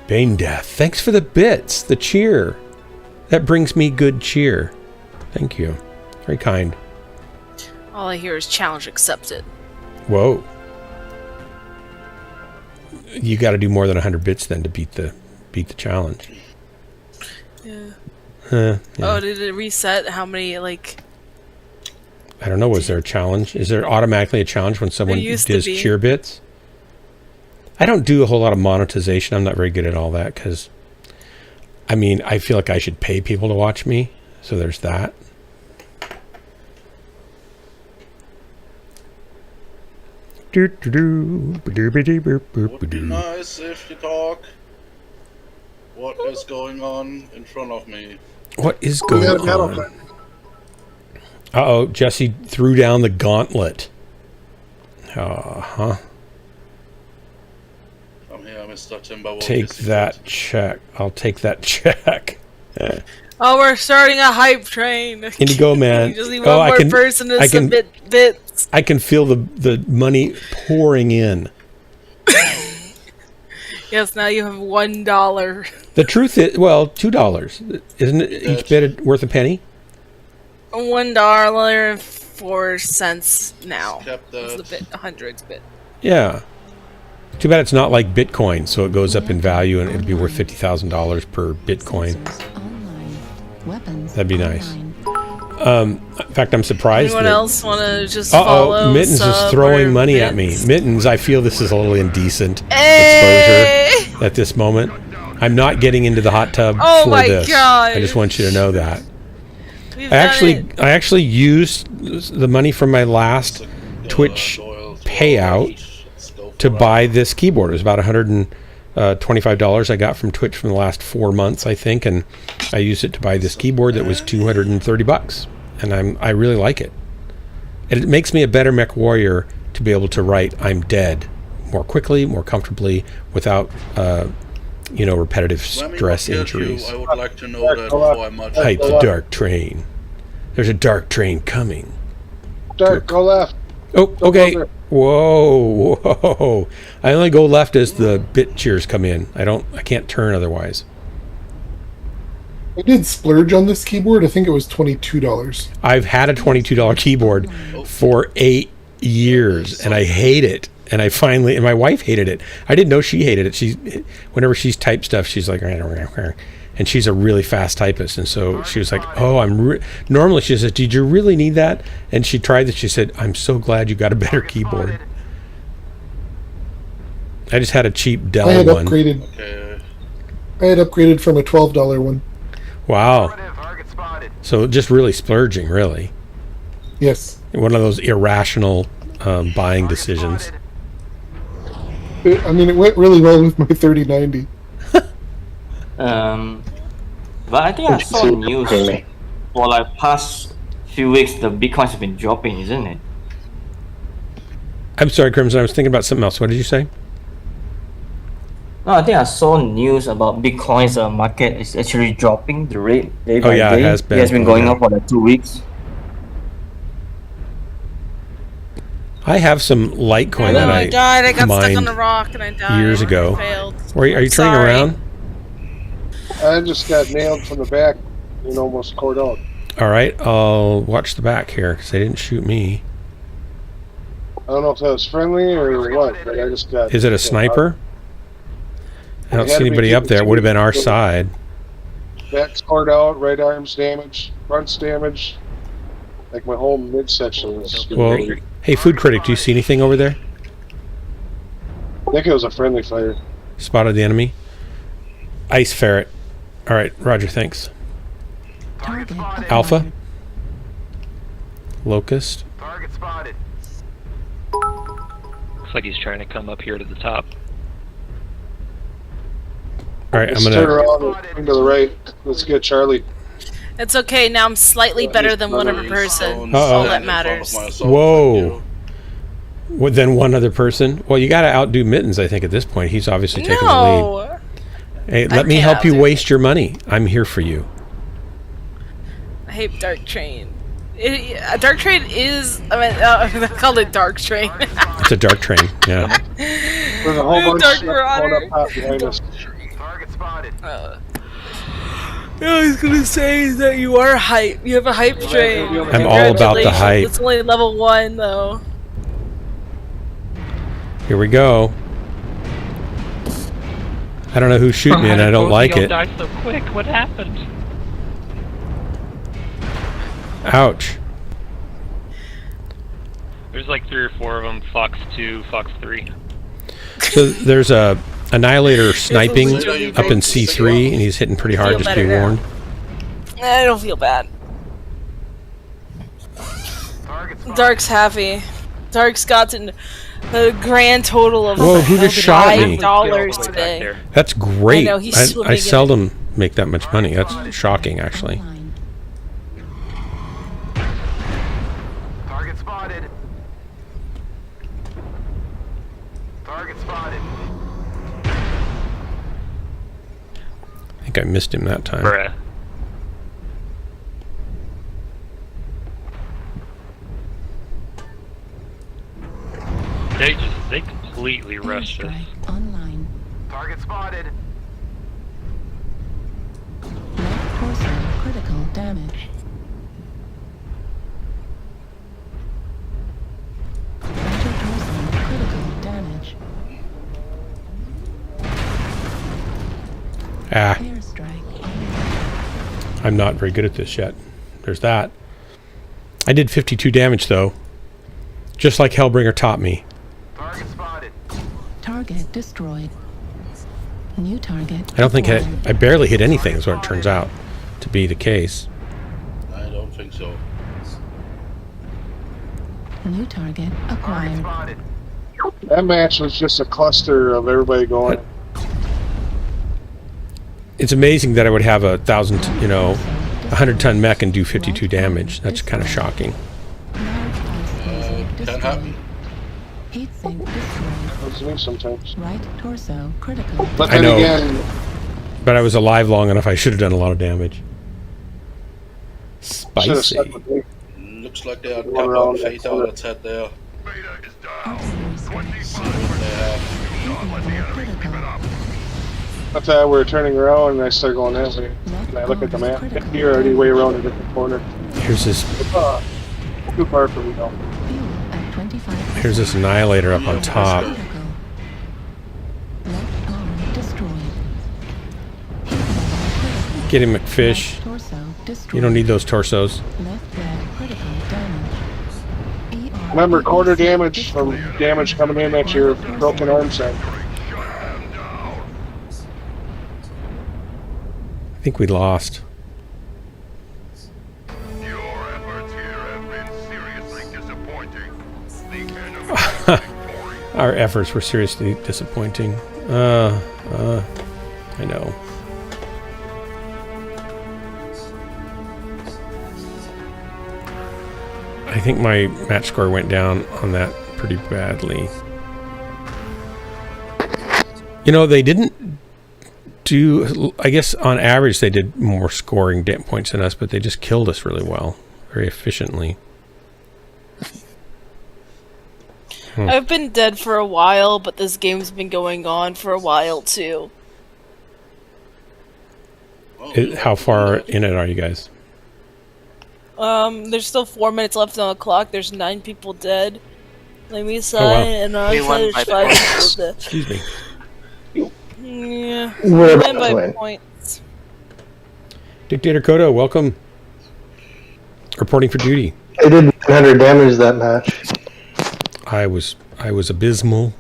Bane Death. Thanks for the bits, the cheer. That brings me good cheer. Thank you. Very kind. All I hear is challenge accepted. Whoa. You got to do more than 100 bits then to beat the challenge. Yeah. Yeah. Oh, did it reset how many, like... I don't know, was there a challenge? Is there automatically a challenge when someone does cheer bits? I don't do a whole lot of monetization. I'm not very good at all that because, I mean, I feel like I should pay people to watch me. So there's that. Would be nice if you talk. What is going on in front of me? What is going on? Uh-oh, Jesse threw down the gauntlet. Uh-huh. Come here, Mr. Timberwolf. Take that check. I'll take that check. Oh, we're starting a hype train. Indigo Man. You just need one more person to submit bits. I can feel the money pouring in. Yes, now you have $1. The truth is, well, $2. Isn't it each bit worth a penny? $1.04 now. It's the bit, 100's bit. Yeah. Too bad it's not like Bitcoin, so it goes up in value and it'd be worth $50,000 per Bitcoin. That'd be nice. In fact, I'm surprised. Anyone that, else want to just follow? Mittens is throwing money at me. Mittens, I feel this is a little indecent exposure at this moment. I'm not getting into the hot tub for this. Gosh. I just want you to know that. I actually used the money from my last Twitch payout to buy this keyboard. It was about $125 I got from Twitch from the last 4 months, I think, and I used it to buy this keyboard that was $230, and I really like it. And it makes me a better Mechwarrior to be able to write "I'm dead" more quickly, more comfortably, without repetitive stress injuries. I would like to know that before I much. Hype the dark train. There's a dark train coming. Dark, go left. Oh, okay. Whoa. I only go left as the bit cheers come in. I can't turn otherwise. I did splurge on this keyboard. I think it was $22. I've had a $22 keyboard for 8 years, and I hate it. And and my wife hated it. I didn't know she hated it. Whenever she's typed stuff, she's like, and she's a really fast typist. And so she was like, oh, normally she says, did you really need that? And she tried it. She said, I'm so glad you got a better keyboard. I just had a cheap Dell one. I had upgraded from a $12 one. Wow. So just really splurging, really. Yes. One of those irrational buying decisions. I mean, it went really well with my 3090. But I think I saw news for like past few weeks the Bitcoins have been dropping, isn't it? I'm sorry, Crimson, I was thinking about something else. What did you say? No, I think I saw news about Bitcoin's market is actually dropping the rate day by day. It has been. It has been going up for like 2 weeks. I have some Litecoin that I died. I got stuck mined on a rock and I died. years ago. I failed. Are you turning around? I just got nailed from the back and almost caught out. All right, I'll watch the back here because they didn't shoot me. I don't know if that was friendly or what, but I just got... Is it a sniper? I don't see anybody up there. It would have been our side. Back's scored out, right arm's damaged, front's damaged. Like my whole midsection was... Well, hey, Food Critic, do you see anything over there? I think it was a friendly fire. Spotted the enemy. Ice Ferret. All right, Roger, thanks. Alpha. Locust. Target spotted. Looks like he's trying to come up here to the top. All right, Let's turn around and to the right. Let's get Charlie. It's okay, now I'm slightly better than one other person. That's all that matters. Whoa. Then one other person? Well, you got to outdo Mittens, I think, at this point. He's obviously taking the lead. Hey, let me help you waste your money. I'm here for you. I hate Dark Train. Dark Train is... I called it Dark Train. It's a dark train, yeah. There's a whole bunch Dark of Marauder. behind us. Target spotted. I was gonna say that you are hype. You have a hype train. I'm all about the hype. It's only level 1, though. Here we go. I don't know who's shooting me, and I don't like it. Died so quick. What happened? Ouch. There's like 3 or 4 of them. Fox 2, Fox 3. So there's a Annihilator sniping up in C3, and he's hitting pretty hard, just be warned. I don't feel bad. Dark's happy. Dark's gotten a grand total of Whoa, who just shot me? $5 today. That's great. I know, he's swimming I in it. seldom make that much money. That's shocking, actually. Target spotted. Target spotted. I think I missed him that time. Bruh. They completely rushed us. Online. Target spotted. torso critical damage. Center torso critical damage. Ah. Airstrike. I'm not very good at this yet. There's that. I did 52 damage, though. Just like Hellbringer taught me. Target spotted. Target destroyed. New target. I don't think acquired. I barely hit anything, is what it turns out to be the case. I don't think so. New target Target acquired. spotted. That match was just a cluster of everybody going. It's amazing that I would have 100-ton mech and do 52 damage. That's kind of shocking. Can happen. Heat sink destroyed. That's me sometimes. Right torso critical. But I then know. again, But I was alive long enough, I should have done a lot of damage. should have Spicy. stuck with me. Looks like they are One cap round, on Fate out its head there. Beta is down. Artillery scan. They have. Don't let the enemy keep it up. I thought we were turning around and I started going that way. And I look at the map. You're already way around a different corner. Here's this Too far for me though. Fuel at 25%. here's this annihilator up on top. Critical. Left arm destroyed. Heat level critical. Get him, McFish. Left torso destroyed. You don't need those torsos. Left leg critical damage. ER Remember, quarter EC damage from damage coming in at your broken arm side. I think we lost. Your efforts here have been seriously disappointing. The enemy Our efforts were seriously disappointing. I know. I think my match score went down on that pretty badly. You know, they didn't do, I guess on average they did more scoring points than us, but they just killed us really well, very efficiently. I've been dead for a while, but this game's been going on for a while too. How far in it are you guys? There's still 4 minutes left on the clock. There's 9 people dead. Let me say, wow. and I We said won there's by 5 points. people dead. Excuse me. Yeah, We're win about by to win. points. Dictator Kodo, welcome. Reporting for duty. I did 100 damage that match. I was abysmal.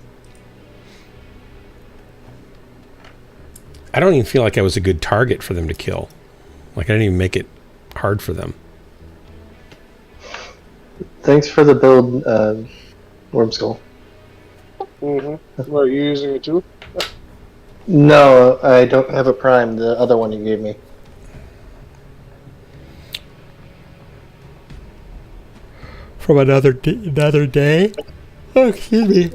I don't even feel like I was a good target for them to kill. Like I didn't even make it hard for them. Thanks for the build, Worm Skull. Mm-hmm. Are you using it too? No, I don't have a prime. The other one you gave me. From another day. Oh, excuse me.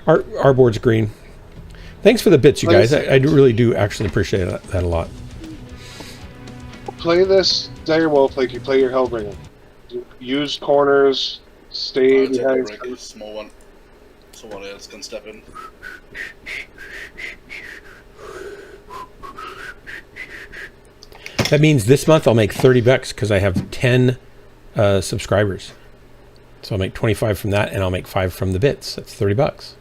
Our board's green. Thanks for the bits, you guys. I really do actually appreciate that a lot. Play this Direwolf like you play your Hellbringer. Use corners, stay I'll take a behind. break, a small one. Someone else can step in. That means this month I'll make $30 because I have 10 subscribers. So I'll make 25 from that, and I'll make 5 from the bits. That's $30.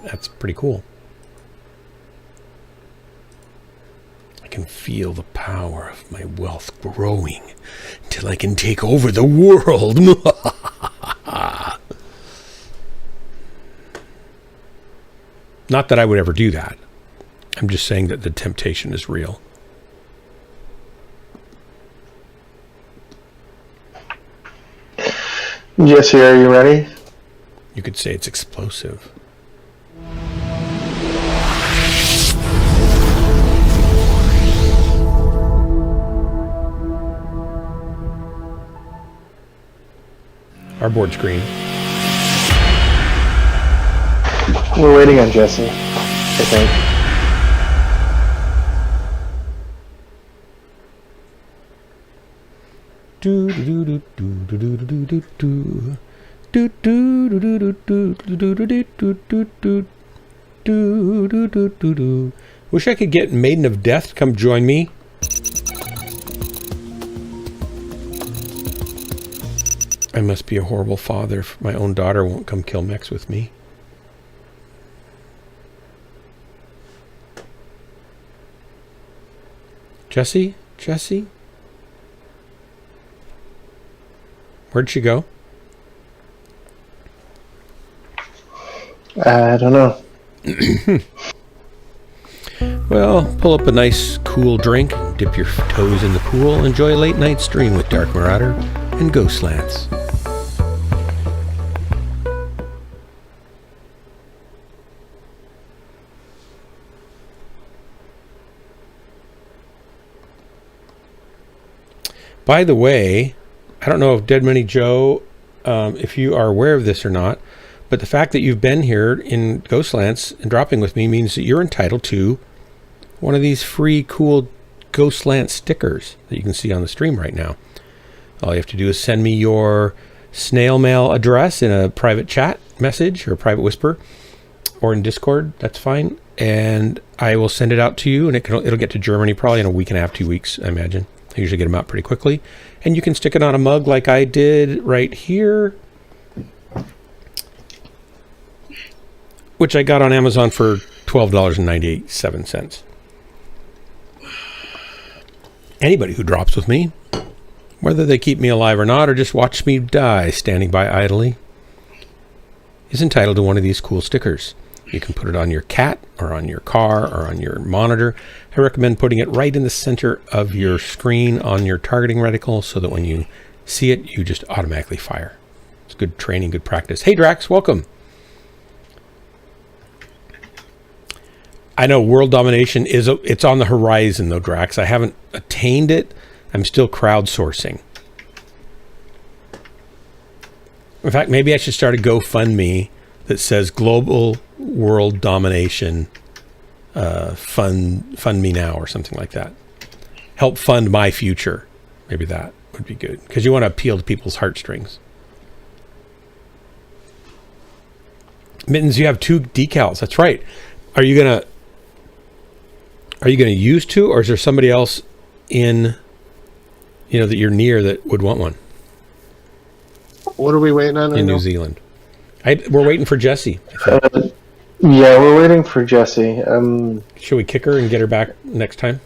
That's pretty cool. I can feel the power of my wealth growing until I can take over the world. Not that I would ever do that. I'm just saying that the temptation is real. Jesse, are you ready? You could say it's explosive. Our board's green. We're waiting on Jesse, I think. Wish I could get Maiden of Death to come join me. I must be a horrible father if my own daughter won't come kill mechs with me. Jesse? Jesse? Where'd she go? I don't know. Well, pull up a nice cool drink, dip your toes in the pool, enjoy a late night stream with Dark Marauder and Ghostlance. By the way, I don't know if Dead Money Joe, if you are aware of this or not, but the fact that you've been here in Ghostlance and dropping with me means that you're entitled to one of these free cool Ghostlance stickers that you can see on the stream right now. All you have to do is send me your snail mail address in a private chat message or a private whisper or in Discord, that's fine. And I will send it out to you, and it'll get to Germany probably in a week and a half, 2 weeks, I imagine. I usually get them out pretty quickly. And you can stick it on a mug like I did right here, which I got on Amazon for $12.97. Anybody who drops with me, whether they keep me alive or not, or just watch me die standing by idly, is entitled to one of these cool stickers. You can put it on your cat or on your car or on your monitor. I recommend putting it right in the center of your screen on your targeting reticle so that when you see it, you just automatically fire. It's good training, good practice. Hey, Drax, welcome. I know world domination it's on the horizon, though, Drax. I haven't attained it. I'm still crowdsourcing. In fact, maybe I should start a GoFundMe that says Global World Domination fund me now or something like that. Help fund my future. Maybe that would be good because you want to appeal to people's heartstrings. Mittens, you have 2 decals. That's right. Are you gonna use 2, or is there somebody else in, that you're near that would want one? What are we waiting on? In New Zealand. We're waiting for Jessie. Yeah, we're waiting for Jessie. Should we kick her and get her back next time?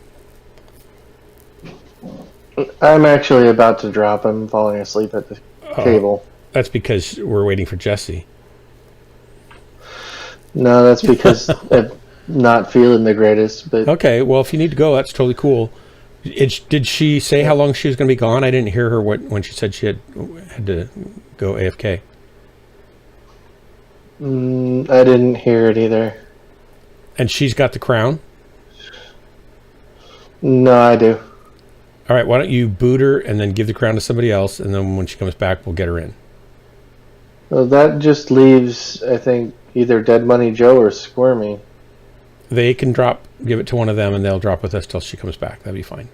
I'm actually about to drop. I'm falling asleep at the table. That's because we're waiting for Jessie. No, that's because I'm not feeling the greatest. But okay, well, if you need to go, that's totally cool. Did she say how long she was going to be gone? I didn't hear her when she said she had to go AFK. I didn't hear it either. And she's got the crown? No, I do. All right, why don't you boot her and then give the crown to somebody else, and then when she comes back, we'll get her in. Well, that just leaves, I think, either Dead Money Joe or Squirmy. They can give it to one of them, and they'll drop with us till she comes back. That'd be fine.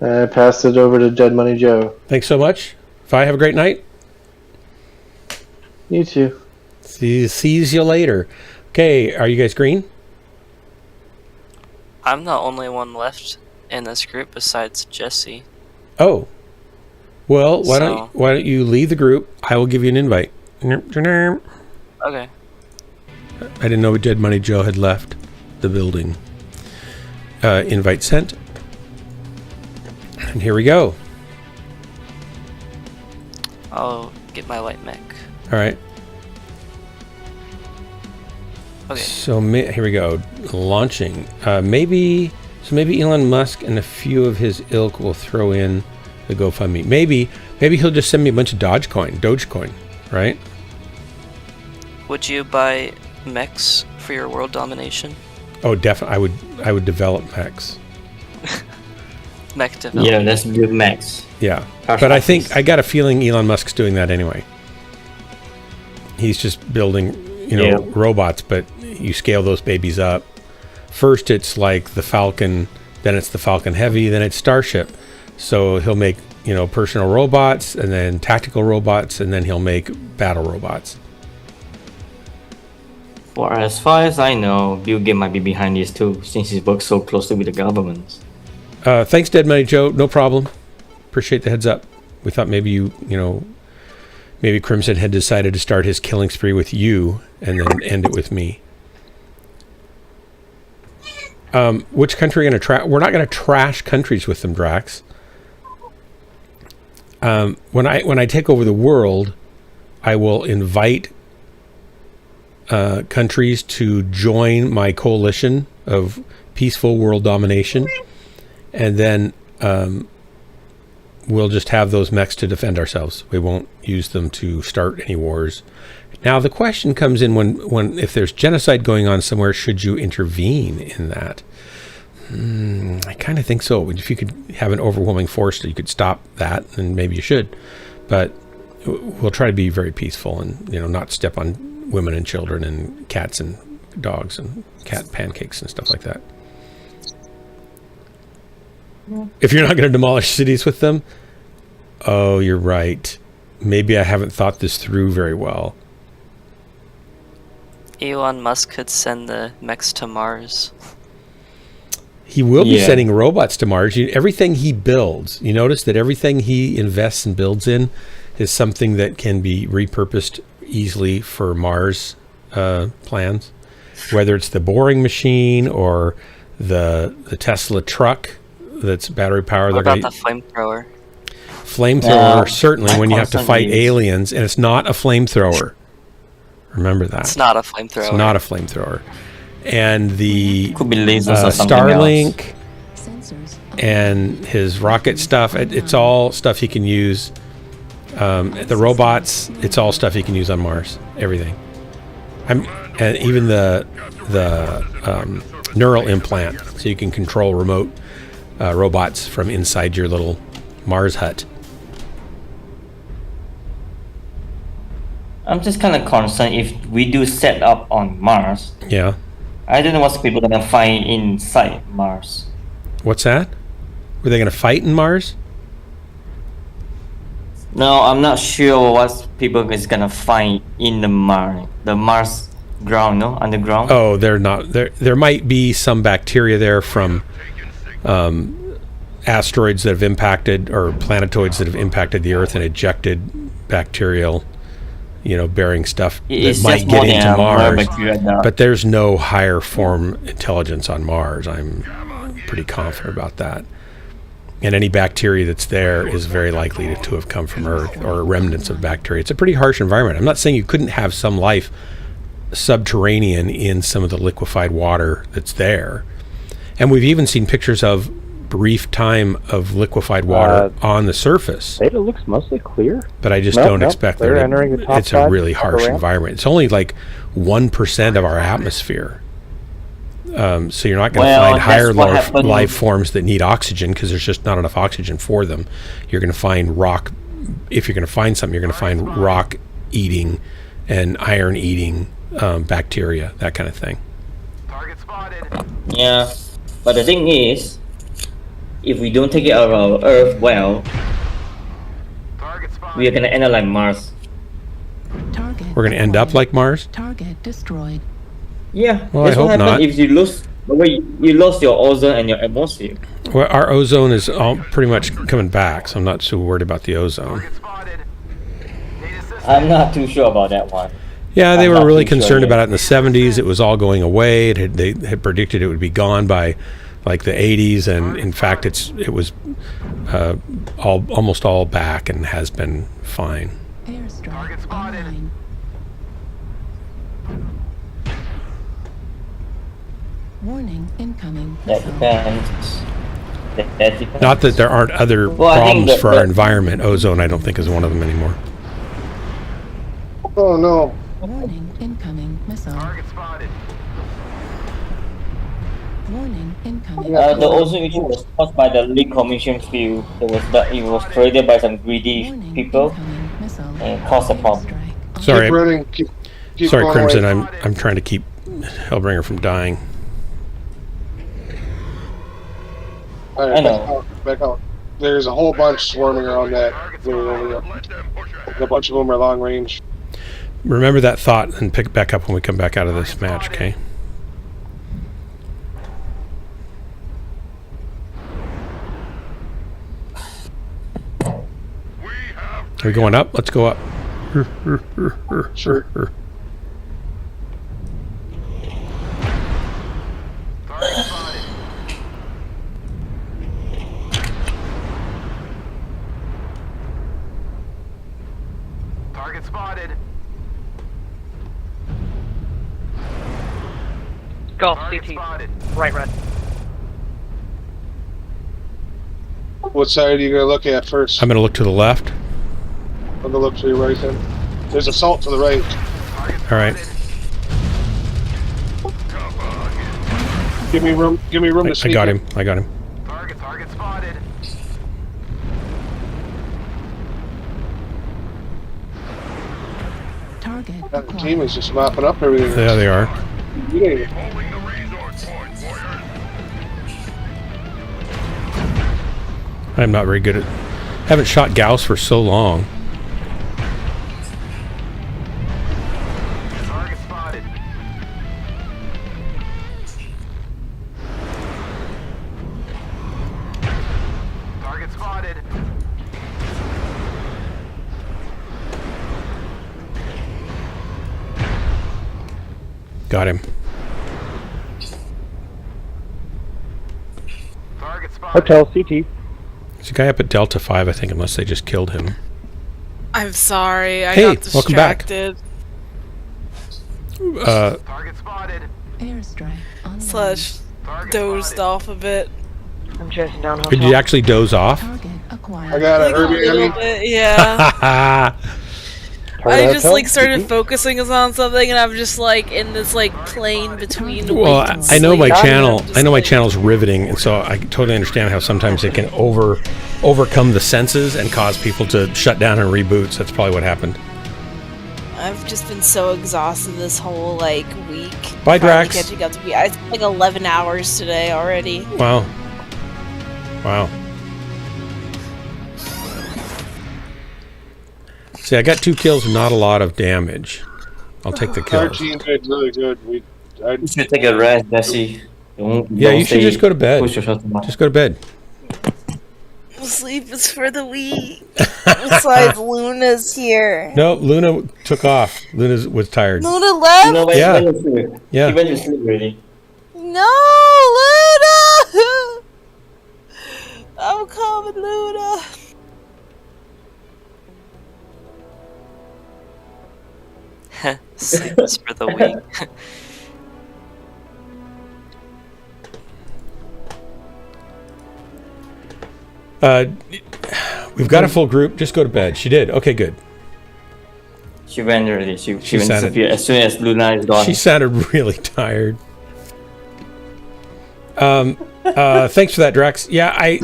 I passed it over to Dead Money Joe. Thanks so much. Fi, have a great night. You too. Sees you later. Okay, are you guys green? I'm the only one left in this group besides Jesse. Oh. Well, why don't you leave the group? I will give you an invite. Okay. I didn't know Dead Money Joe had left the building. Invite sent. And here we go. I'll get my light mech. All right. Okay. So here we go. Launching. Maybe Elon Musk and a few of his ilk will throw in the GoFundMe. Maybe he'll just send me a bunch of Dogecoin, right? Would you buy Mechs for your world domination? Oh, definitely. I would develop Mechs. Mech development. Yeah, let's build Mechs. Yeah, but I got a feeling Elon Musk's doing that anyway. He's just building, robots, but you scale those babies up. First, it's like the Falcon, then it's the Falcon Heavy, then it's Starship. So he'll make, personal robots, and then tactical robots, and then he'll make battle robots. For as far as I know, Bill Gates might be behind this too, since he works so closely with the government. Thanks, Dead Money Joe. No problem. Appreciate the heads up. We thought maybe maybe Crimson had decided to start his killing spree with you and then end it with me. Which country are we going to trash? We're not going to trash countries with them, Drax. When I take over the world, I will invite countries to join my coalition of peaceful world domination, and then we'll just have those mechs to defend ourselves. We won't use them to start any wars. Now the question comes in when if there's genocide going on somewhere, should you intervene in that? I kind of think so. If you could have an overwhelming force, you could stop that, and maybe you should. But we'll try to be very peaceful and not step on women and children and cats and dogs and cat pancakes and stuff like that. If you're not going to demolish cities with them, oh, you're right. Maybe I haven't thought this through very well. Elon Musk could send the mechs to Mars. He will be sending robots to Mars. Everything he builds, you notice that everything he invests and builds in is something that can be repurposed easily for Mars plans. Whether it's the boring machine or the Tesla truck that's battery powered. What about the flamethrower? Flamethrower, certainly when you have to fight aliens, and it's not a flamethrower. Remember that. It's not a flamethrower. It's not a flamethrower. And the could be lasers or something Starlink Sensors. and his rocket stuff, it's all stuff he can use. The robots, it's all stuff he can use on Mars. Everything. And even the neural implant, so you can control remote robots from inside your little Mars hut. I'm just kind of concerned if we do set up on Mars. Yeah. I don't know what people are gonna find inside Mars. What's that? Were they going to fight in Mars? No, I'm not sure what people is gonna find in the Mars ground, no, underground. Oh, they're not. There might be some bacteria there from asteroids that have impacted, or planetoids that have impacted the Earth and ejected bacterial, bearing stuff that might get into Mars. But there's no higher form intelligence on Mars. I'm pretty confident about that. And any bacteria that's there is very likely to have come from Earth, or remnants of bacteria. It's a pretty harsh environment. I'm not saying you couldn't have some life subterranean in some of the liquefied water that's there. And we've even seen pictures of brief time of liquefied water on the surface. Data looks mostly clear. But I just don't expect that. It's a really harsh environment. It's only like 1% of our atmosphere. So you're not going to find higher life forms that need oxygen, because there's just not enough oxygen for them. You're going to find rock. If you're going to find something, you're going to find rock eating and iron eating bacteria, that kind of thing. Yeah, but the thing is, if we don't take it out of our Earth well, we are going to end up like Mars. Target We're going to end up like Mars? Target destroyed. Yeah, well, that's I hope what happens not. if you lost your ozone and your atmosphere. Well, our ozone is all pretty much coming back, so I'm not so worried about the ozone. I'm not too sure about that one. Yeah, they were really concerned about it in the 70s. It was all going away. They had predicted it would be gone by like the 80s, and in fact it was almost all back and has been fine. Airstrike online. Warning, incoming. That depends. That depends. Not that there aren't other problems for our environment. Ozone, I don't think, is one of them anymore. Oh no. Warning, incoming missile. Target spotted. Warning, incoming. The ozone issue was caused by the leak commission field. It was created by some greedy people and caused a problem. Sorry, Keep running. Keep sorry, going Crimson. away. I'm trying to keep Hellbringer from dying. All right, back out. There's a whole bunch swarming around that. A bunch of them are long range. Remember that thought and pick it back up when we come back out of this match, okay? we going up? Let's go up. Sure. Target spotted. Golf Target CT. spotted. Right, red. What side are you gonna look at first? I'm going to look to the left. I'm gonna look to your right then. There's assault to the right. All right. Give me room. Give me room to I sneak got in. him. I got him. Target spotted. Target The acquired. team is just mopping up everything. Yeah, they are. You ain't- Holding the resource point, warriors. I'm not very good at... Haven't shot Gauss for so long. Target spotted. Target spotted. Got him. Target spotted. Hotel CT. There's a guy up at Delta 5, I think, unless they just killed him. I'm sorry. I Hey, got welcome back. distracted. Target spotted. Airstrike online. Slash Target dozed spotted. off a bit. I'm chasing down Did hotel. you actually doze off? Target acquired. I got Like it, a Herbie. little bit, yeah. I just like started focusing on something, and I'm just like in this like plane between. Well, awake and I know my sleep. channel. I'm just I know my like- channel's riveting, and so I totally understand how sometimes it can overcome the senses and cause people to shut down and reboot. So that's probably what happened. I've just been so exhausted this whole like week. Bye, Finally Drax. Catching up to me. I spent like 11 hours today already. Wow. Wow. See, I got 2 kills and not a lot of damage. I'll take the Our kills. team did really good. You should take a rest, Jesse. Yeah, Don't you should stay- just go to bed. push yourself too much. Just go to bed. Sleep is for the weak. Besides, Luna's here. No, Luna took off. Luna was tired. Luna left? No, wait, Yeah. wait, wait, wait. Yeah. He went to sleep already. No, Luna! I'm coming, Luna. Sleep is for the weak. We've got a full group. Just go to bed. She did. Okay, good. She went already. She went to sounded- Sophia as soon as Luna is gone. She sounded really tired. Thanks for that, Drax. Yeah,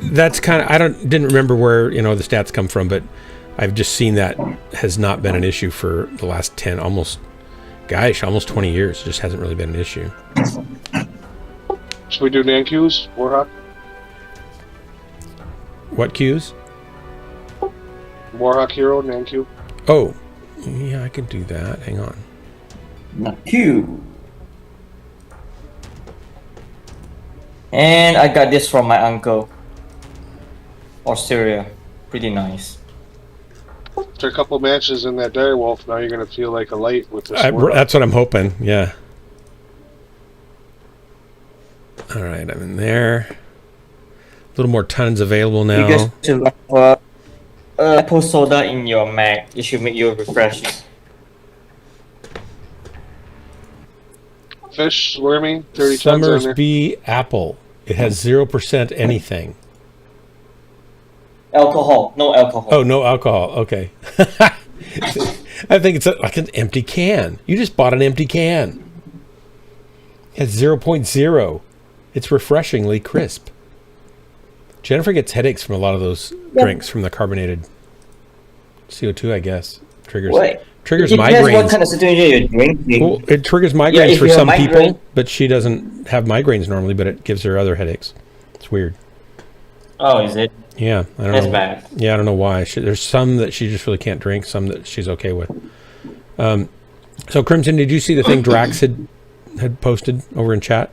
that's kind of, didn't remember where, the stats come from, but I've just seen that has not been an issue for the last almost 20 years. It just hasn't really been an issue. Should we do Nanku's? Warhawk? What cues? Warhawk Hero, Nanku? Oh, yeah, I can do that. Hang on. Not you. And I got this from my uncle. Australia. Pretty nice. After a couple matches in that direwolf, now you're going to feel like a light with this Warhawk. That's what I'm hoping. Yeah. All right, I'm in there. A little more tons available now. You guys should have apple soda in your Mac. It should make you refreshing. Fish, wormy, 30 tons on Summers there. Bee Apple. It has 0% anything. Alcohol. No alcohol. Oh, no alcohol. Okay. I think it's like an empty can. You just bought an empty can. It has 0.0. It's refreshingly crisp. Jennifer gets headaches from a lot of those drinks from the carbonated CO2, I guess. Triggers Wait. triggers It depends migraines. what kind of situation you're drinking. Well, it triggers Yeah, migraines if for you have some migraine- people, but she doesn't have migraines normally, but it gives her other headaches. It's weird. Oh, is it? Yeah, I don't That's know. bad. Yeah, I don't know why. There's some that she just really can't drink, some that she's okay with. So Crimson, did you see the thing Drax had posted over in chat?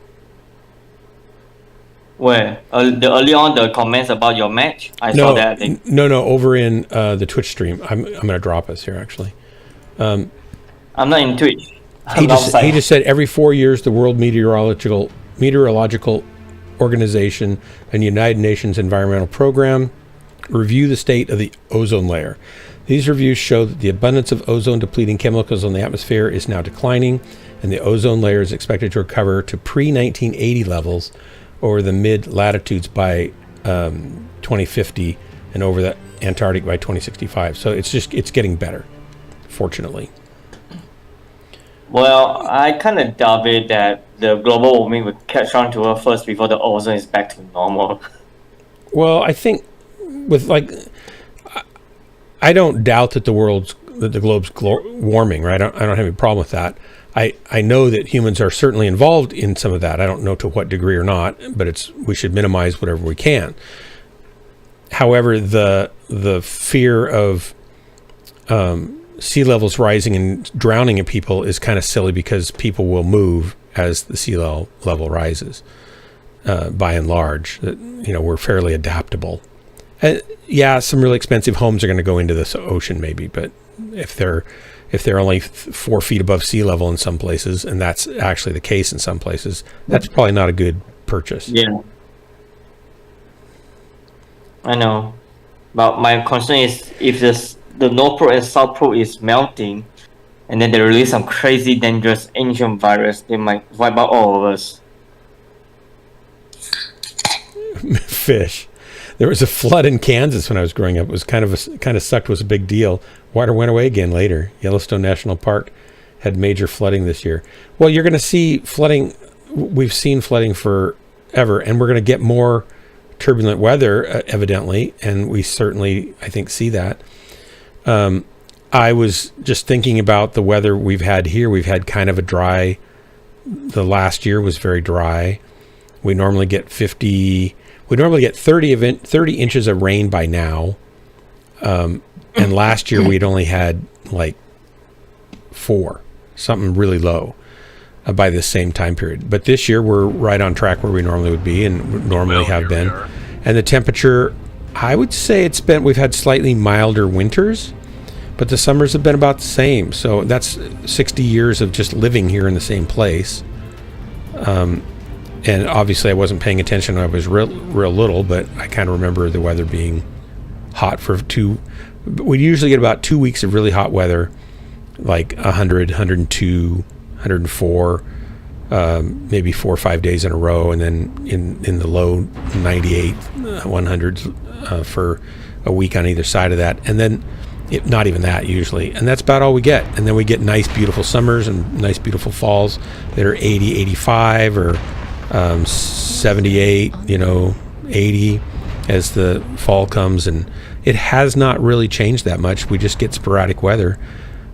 Where? The early on the comments about your match? I saw that, I think. No, over in the Twitch stream. I'm going to drop us here, actually. I'm not in Twitch. He just said every 4 years the World Meteorological Organization and United Nations Environmental Program review the state of the ozone layer. These reviews show that the abundance of ozone-depleting chemicals in the atmosphere is now declining, and the ozone layer is expected to recover to pre-1980 levels over the mid-latitudes by 2050 and over the Antarctic by 2065. So it's getting better, fortunately. Well, I kind of doubt it that the global warming will catch on to us first before the ozone is back to normal. Well, I think with I don't doubt that the globe's warming, right? I don't have any problem with that. I know that humans are certainly involved in some of that. I don't know to what degree or not, but we should minimize whatever we can. However, the fear of sea levels rising and drowning in people is kind of silly because people will move as the sea level rises. By and large, we're fairly adaptable. Yeah, some really expensive homes are going to go into this ocean maybe, but if they're only 4 feet above sea level in some places, and that's actually the case in some places, that's probably not a good purchase. Yeah, I know, but my concern is if the North Pole and South Pole is melting, and then they release some crazy dangerous ancient virus, they might wipe out all of us. Fish. There was a flood in Kansas when I was growing up. It was kind of sucked. Was a big deal. Water went away again later. Yellowstone National Park had major flooding this year. Well, you're going to see flooding. We've seen flooding forever, and we're going to get more turbulent weather, evidently, and we certainly, I think, see that. I was just thinking about the weather we've had here. We've had kind of a dry. The last year was very dry. We normally get 30 inches of rain by now. And last year we'd only had like 4, something really low by this same time period. But this year we're right on track where we normally would be and normally have been. And the temperature, I would say we've had slightly milder winters, but the summers have been about the same. So that's 60 years of just living here in the same place. And obviously I wasn't paying attention when I was real little, but I kind of remember the weather being hot we usually get about 2 weeks of really hot weather, like 100, 102, 104, maybe 4 or 5 days in a row, and then in the low 98, 100s for a week on either side of that. And then not even that usually. And that's about all we get. And then we get nice, beautiful summers and nice, beautiful falls that are 80, 85 or 78, 80 as the fall comes, and it has not really changed that much. We just get sporadic weather,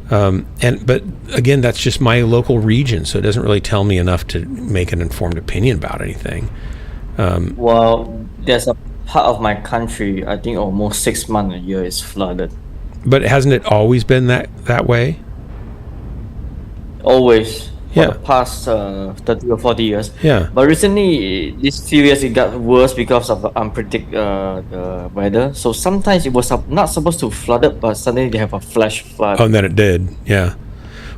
but again, that's just my local region, so it doesn't really tell me enough to make an informed opinion about anything. Well, there's a part of my country, I think almost 6 months a year is flooded. But hasn't it always been that way? Always. For Yeah. the past 30 or 40 years. Yeah. But recently, these few years, it got worse because of the unpredictable weather. So sometimes it was not supposed to flood it, but suddenly they have a flash flood. Oh, and then it did. Yeah.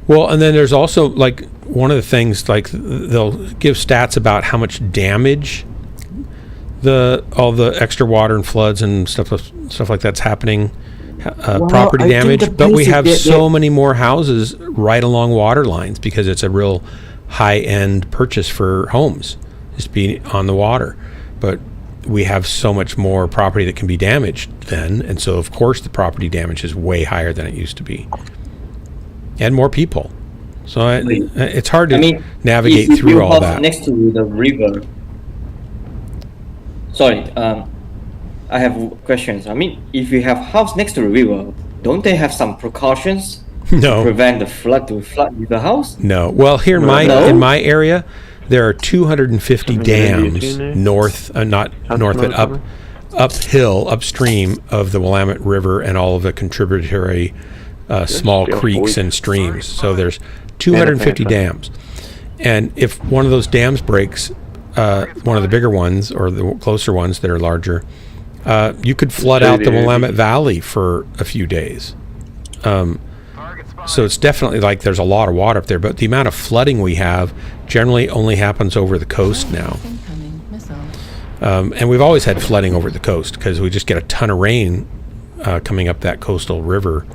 Well, and then there's also like one of the things, like they'll give stats about how much damage all the extra water and floods and stuff like that's happening. Property damage, but we have so many more houses right along water lines because it's a real high-end purchase for homes, just being on the water. But we have so much more property that can be damaged then, and so of course the property damage is way higher than it used to be, and more people. So it's hard to navigate through all that. Next to the river. Sorry. I have questions. If you have house next to the river, don't they have some precautions to prevent the flood to flood the house? No. Well, here in my area, there are 250 dams upstream of the Willamette River and all of the contributory small creeks and streams. So there's 250 dams, and if one of those dams breaks, one of the bigger ones or the closer ones that are larger, you could flood out the Willamette Valley for a few days. So it's definitely like there's a lot of water up there, but the amount of flooding we have generally only happens over the coast now. And we've always had flooding over the coast because we just get a ton of rain coming up that coastal river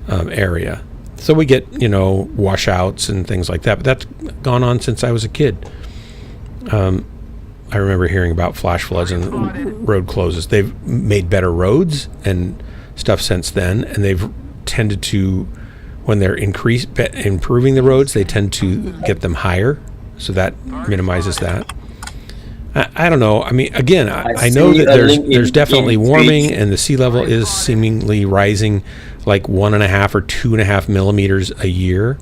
area. So we get, washouts and things like that, but that's gone on since I was a kid. I remember hearing about flash floods and road closes. They've made better roads and stuff since then, and they've tended to, when they're improving the roads, they tend to get them higher, so that minimizes that. I don't know. I mean, again, I know that there's definitely warming, and the sea level is seemingly rising like 1.5 or 2.5 millimeters a year.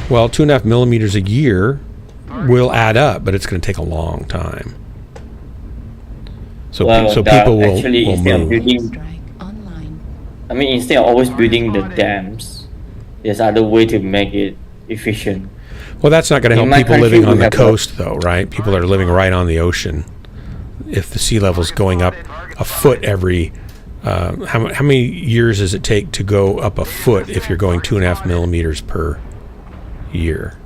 Well, 2.5 millimeters a year will add up, but it's going to take a long time. So people will move. I mean, instead of always building the dams, there's other way to make it efficient. Well, that's not going to help people living on the coast, though, right? People that are living right on the ocean. If the sea level's going up a foot every, how many years does it take to go up a foot if you're going 2.5 millimeters per year?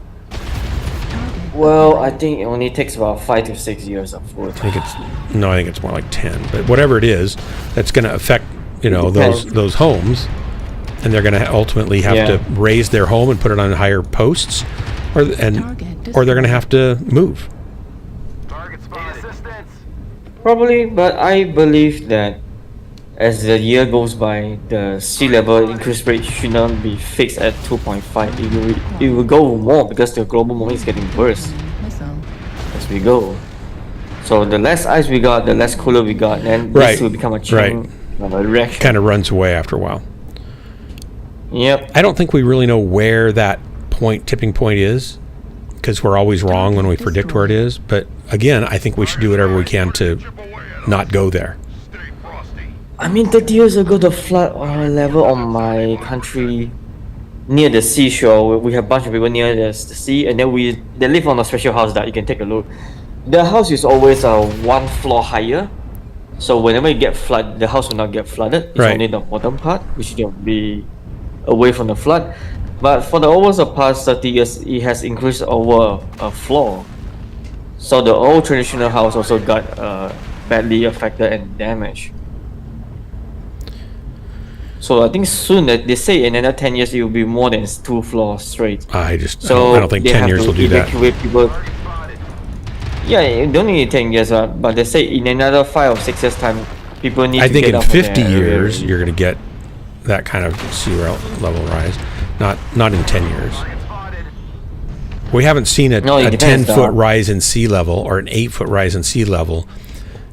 Well, I think it only takes about 5 to 6 years of foot. I think it's more like 10. But whatever it is, that's going to affect those homes, and they're going to ultimately have to raise their home and put it on higher posts, or they're going to have to move. Probably, but I believe that as the year goes by, the sea level increase rate should not be fixed at 2.5. It will go more because the global warming is getting worse as we go. So the less ice we got, the less cooler we got, and this will become a chain of a reaction. Kind of runs away after a while. Yep. I don't think we really know where that tipping point is, because we're always wrong when we predict where it is. But again, I think we should do whatever we can to not go there. I mean, 30 years ago, the flood level on my country near the seashore, we have a bunch of people near the sea, and then they live on a special house that you can take a look. The house is always 1 floor higher, so whenever you get flood, the house will not get flooded. It's only the bottom part, which will be away from the flood. But for the past 30 years, it has increased over a floor. So the old traditional house also got badly affected and damaged. So I think soon, that they say in another 10 years, it will be more than 2 floors straight. I don't think 10 years will do that. People. Yeah, it don't need 10 years, but they say in another 5 or 6 years time, people need to get up. I think in 50 years, you're going to get that kind of sea level rise. Not in 10 years. We haven't seen a 10-foot rise in sea level or an 8-foot rise in sea level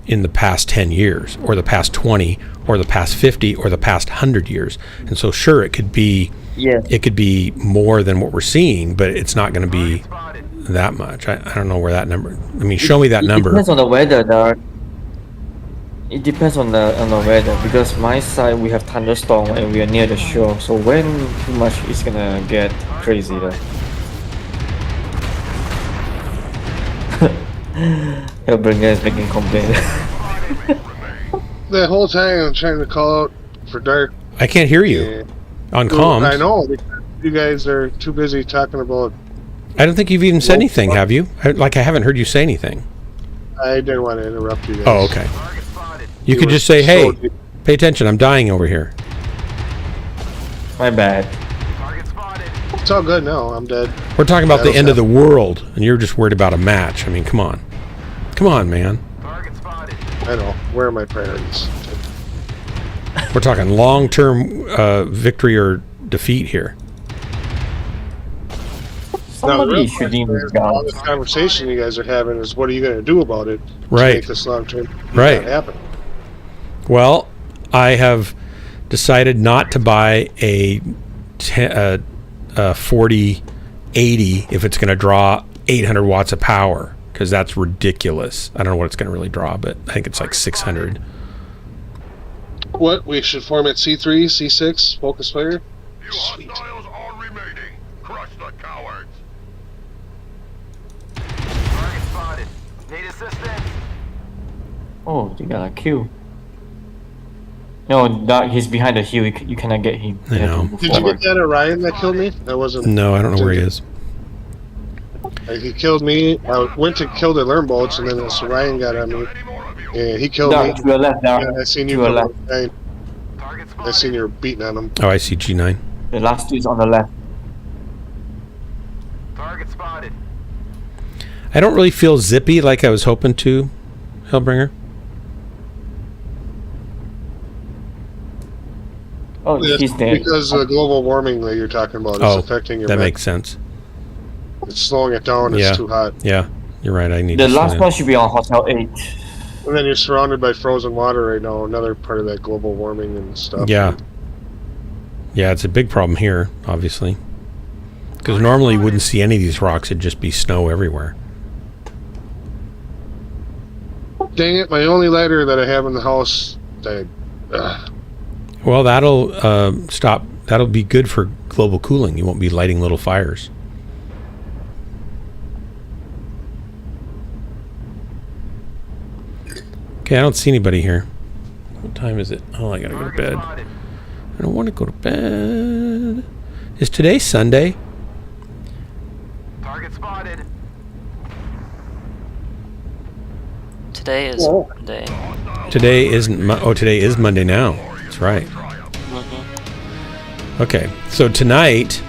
in the past 10 years, or the past 20, or the past 50, or the past 100 years. And so, sure, it could be more than what we're seeing, but it's not going to be that much. I don't know where that number. I mean, show me that number. It depends on the weather. It depends on the weather, because my side we have thunderstorm and we are near the shore. So when too much is gonna get crazy though. Hellbringer is making complaint. The whole time I'm trying to call out for dark. I can't hear you on comms. I know. You guys are too busy talking about. I don't think you've even said anything, have you? I haven't heard you say anything. I didn't want to interrupt you guys. Oh, okay. You could just say, hey, pay attention, I'm dying over here. My bad. It's all good now, I'm dead. We're talking about the end of the world, and you're just worried about a match. I mean, come on. Come on, man. I know. Where are my priorities? We're talking long-term victory or defeat here. Somebody should all this conversation you guys are having is, what are you going to do about it to make this long-term happen? Well, I have decided not to buy a 4080 if it's going to draw 800 watts of power, because that's ridiculous. I don't know what it's going to really draw, but I think it's like 600. What? We should form at C3, C6, focus fire? You hostiles are remaining. Crush the cowards. Oh, you got a kill. No, that he's behind the hill. You cannot get him. I You have to know. move Did you forward. get that Orion that killed me? That wasn't. No, I don't know where he is. He killed me. I went to kill the alarm bolts, and then this Orion got on me. And he killed me. Dark, to your left, Dark. And I seen you To your come left. behind. I seen you were beating on him. Oh, I see G9. The last two is on the left. Target spotted. I don't really feel zippy like I was hoping to, Hellbringer. Oh, he's dead. Because the global warming that you're talking about is affecting your that mech. makes sense. It's slowing it down. Yeah. It's too hot. Yeah, you're right. I need The to last slow one should be on Hotel 8. And then you're surrounded by frozen water right now. Another part of that global warming and stuff. Yeah. Yeah, it's a big problem here, obviously. Because normally you wouldn't see any of these rocks. It'd just be snow everywhere. Dang it! My only lighter that I have in the house died. Well, that'll stop. That'll be good for global cooling. You won't be lighting little fires. Okay, I don't see anybody here. What time is it? Oh, I gotta go to bed. I don't want to go to bed. Is today Sunday? Target spotted. Today is Monday. Today isn't. Today is Monday now. That's right. Mm-hmm. Okay, so tonight,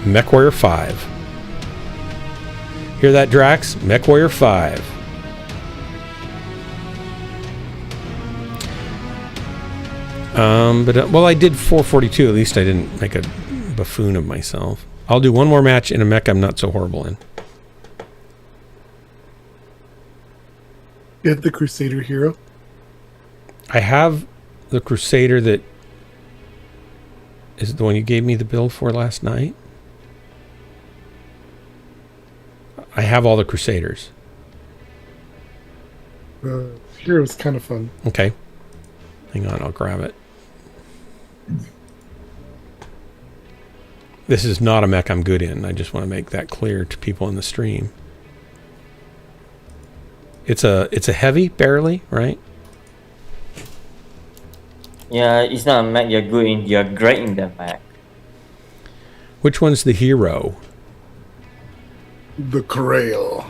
Mechwarrior 5. Hear that, Drax? Mechwarrior 5. Well, I did 442. At least I didn't make a buffoon of myself. I'll do one more match in a mech I'm not so horrible in. You have the Crusader hero? I have the Crusader that is the one you gave me the build for last night. I have all the Crusaders. Hero's kind of fun. Okay. Hang on, I'll grab it. This is not a mech I'm good in. I just want to make that clear to people in the stream. It's a heavy, barely, right? Yeah, it's not a mech you're good in. You're great in that mech. Which one's the hero? The Krail.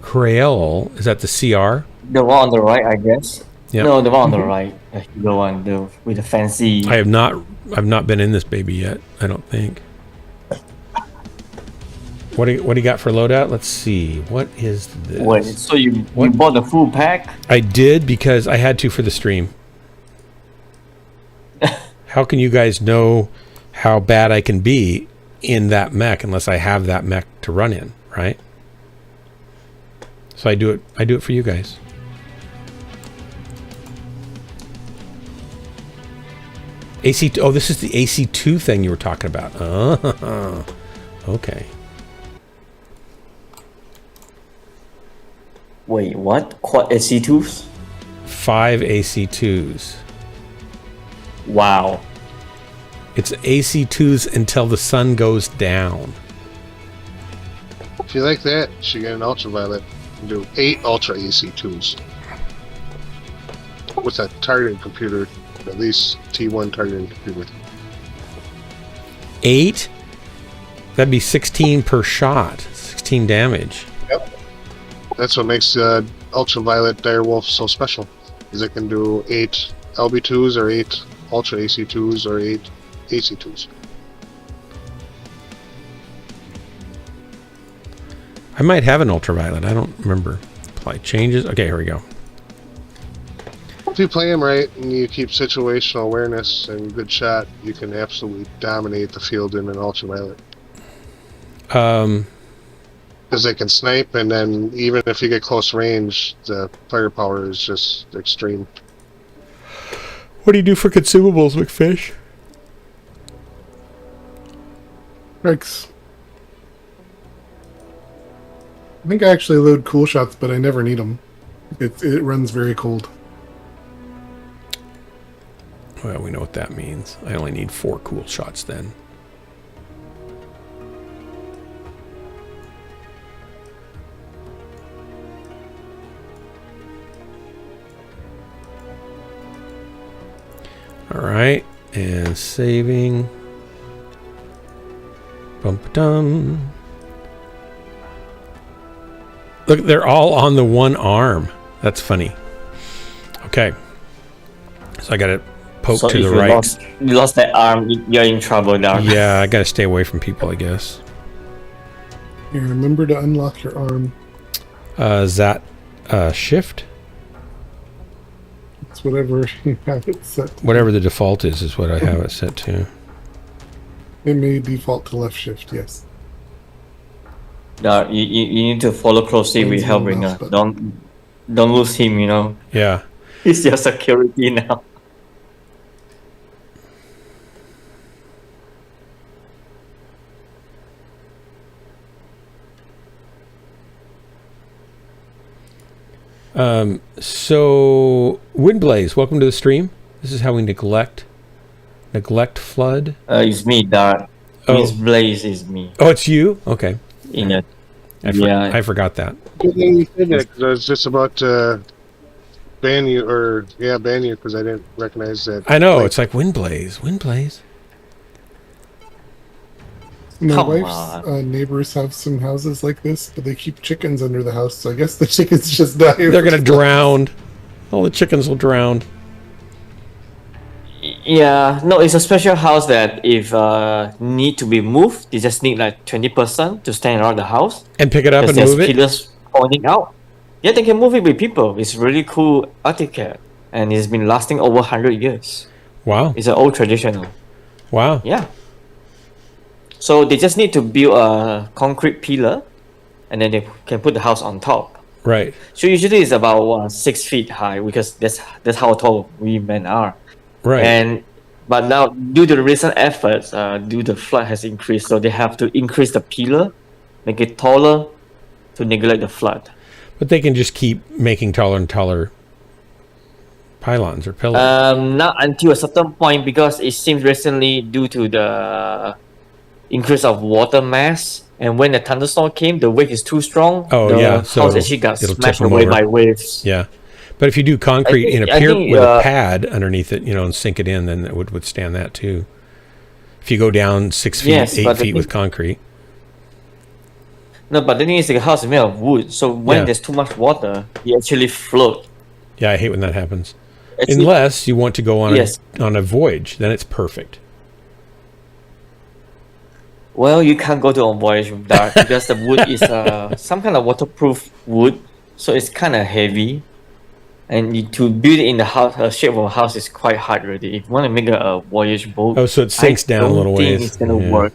Krael, is that the CR? The one on the right, I guess. Yep. No, the one on the right. The one with the fancy. I've not been in this baby yet, I don't think. What do you got for loadout? Let's see. What is this? Wait, so you bought the full pack? I did because I had to for the stream. How can you guys know how bad I can be in that mech unless I have that mech to run in, right? So I do it for you guys. AC2, oh, this is the AC2 thing you were talking about. Oh, okay. Wait, what? Quad AC2s? 5 AC2s. Wow. It's AC2s until the sun goes down. If you like that, you should get an ultraviolet and do 8 Ultra AC2s. With a targeting computer, at least T1 targeting computer. 8? That'd be 16 per shot. 16 damage. Yep. That's what makes ultraviolet direwolf so special. Is it can do 8 LB2s or 8 Ultra AC2s or 8 AC2s. I might have an ultraviolet. I don't remember. Apply changes. Okay, here we go. If you play them right and you keep situational awareness and good shot, you can absolutely dominate the field in an ultraviolet. Because they can snipe, and then even if you get close range, the firepower is just extreme. What do you do for consumables, McFish? Thanks. I think I actually load cool shots, but I never need them. It runs very cold. Well, we know what that means. I only need 4 cool shots then. right, and saving. Bum-ba-dum. Look, they're all on the one arm. That's funny. Okay. So I got to poke So to if the you right. you lost that arm, you're in trouble now. Yeah, I got to stay away from people, I guess. Here, remember to unlock your arm. Is that shift? It's whatever you have it set to. Whatever the default is what I have it set to. It may default to left shift, yes. No, you need to follow closely with Hellbringer. Don't lose him, you know. Yeah. He's your security now. So Windblaze, welcome to the stream. This is how we neglect flood. It's me, Dart. Miss Blaze is me. Oh, it's you? Okay. I forgot that. I was just about to ban you because I didn't recognize that. I know, it's like Windblaze. My wife's neighbors have some houses like this, but they keep chickens under the house, so I guess the chickens just die. They're going to drown. All the chickens will drown. Yeah, no, it's a special house that if need to be moved, they just need like 20% to stand around the house. And pick it up and move it? There's pillars pointing out. Yeah, they can move it with people. It's really cool artifact, and it's been lasting over 100 years. Wow. It's an old traditional. Wow. Yeah. So they just need to build a concrete pillar, and then they can put the house on top. Right. So usually it's about 6 feet high because that's how tall we men are. Right. But now due to the recent efforts, due to the flood has increased, so they have to increase the pillar, make it taller, to neglect the flood. But they can just keep making taller and taller pylons or pillars. Not until a certain point, because it seems recently due to the increase of water mass, and when the thunderstorm came, the wave is too strong. Oh, yeah. So house actually got it'll smashed tip them away over. by waves. Yeah. But if you do concrete I with a pad underneath it, and sink it in, then it would withstand that too. If you go down 6 feet, 8 feet with concrete. No, but the thing is, the house is made of wood, so when there's too much water, it actually float. Yeah, I hate when that happens. Actually, unless you want to go on on a voyage, then it's perfect. Well, you can't go to a voyage with that because the wood is some kind of waterproof wood, so it's kind of heavy. And to build it in the house, shape of a house is quite hard already. If you want to make a voyage boat, so it sinks down a little ways. It's gonna work.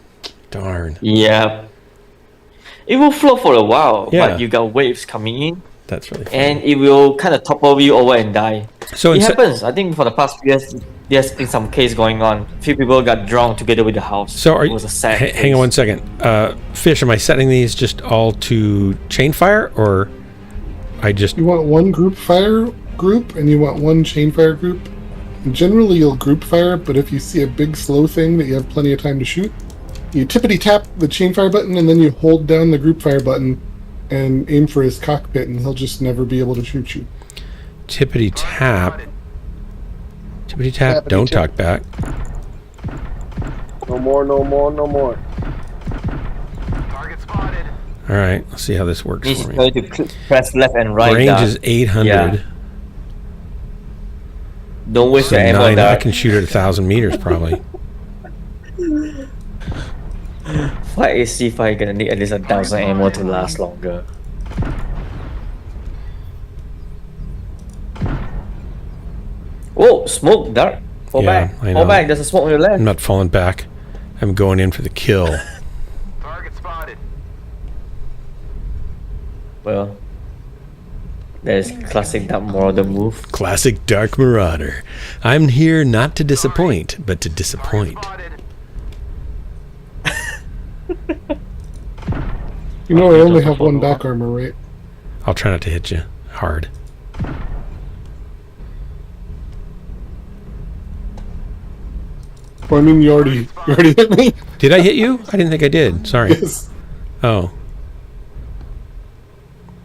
Darn. Yeah. It will float for a while, Yeah. but you got waves coming in. That's really funny. And it will kind of topple you over and die. So it happens. I think for the past few years, there's been some case going on. Few people got drowned together with the house. So it was a sad case. hang on one second. Fish, am I setting these just all to chain fire, or You want one group fire group, and you want one chain fire group. And generally, you'll group fire, but if you see a big slow thing that you have plenty of time to shoot, you tippity tap the chain fire button, and then you hold down the group fire button and aim for his cockpit, and he'll just never be able to shoot you. Tippity tap? Tippity tap, don't talk back. No more. All right, let's see how this works Needs for me. to press left and right. Range is 800. Yeah. Don't waste So your ammo. 9, I Dart. can shoot at 1,000 meters probably. Why is C5 gonna need at least 1,000 ammo to last longer? Oh, smoke, Dart. Fall Yeah, back. I know. Fall back. There's a smoke on your left. I'm not falling back. I'm going in for the kill. Well, there's classic Dark Marauder move. Classic Dark Marauder. I'm here not to disappoint, but to disappoint. You know, I only have one back armor, right? I'll try not to hit you hard. Well, I mean, you already hit me. Did I hit you? I didn't think I did. Sorry. Yes. Oh.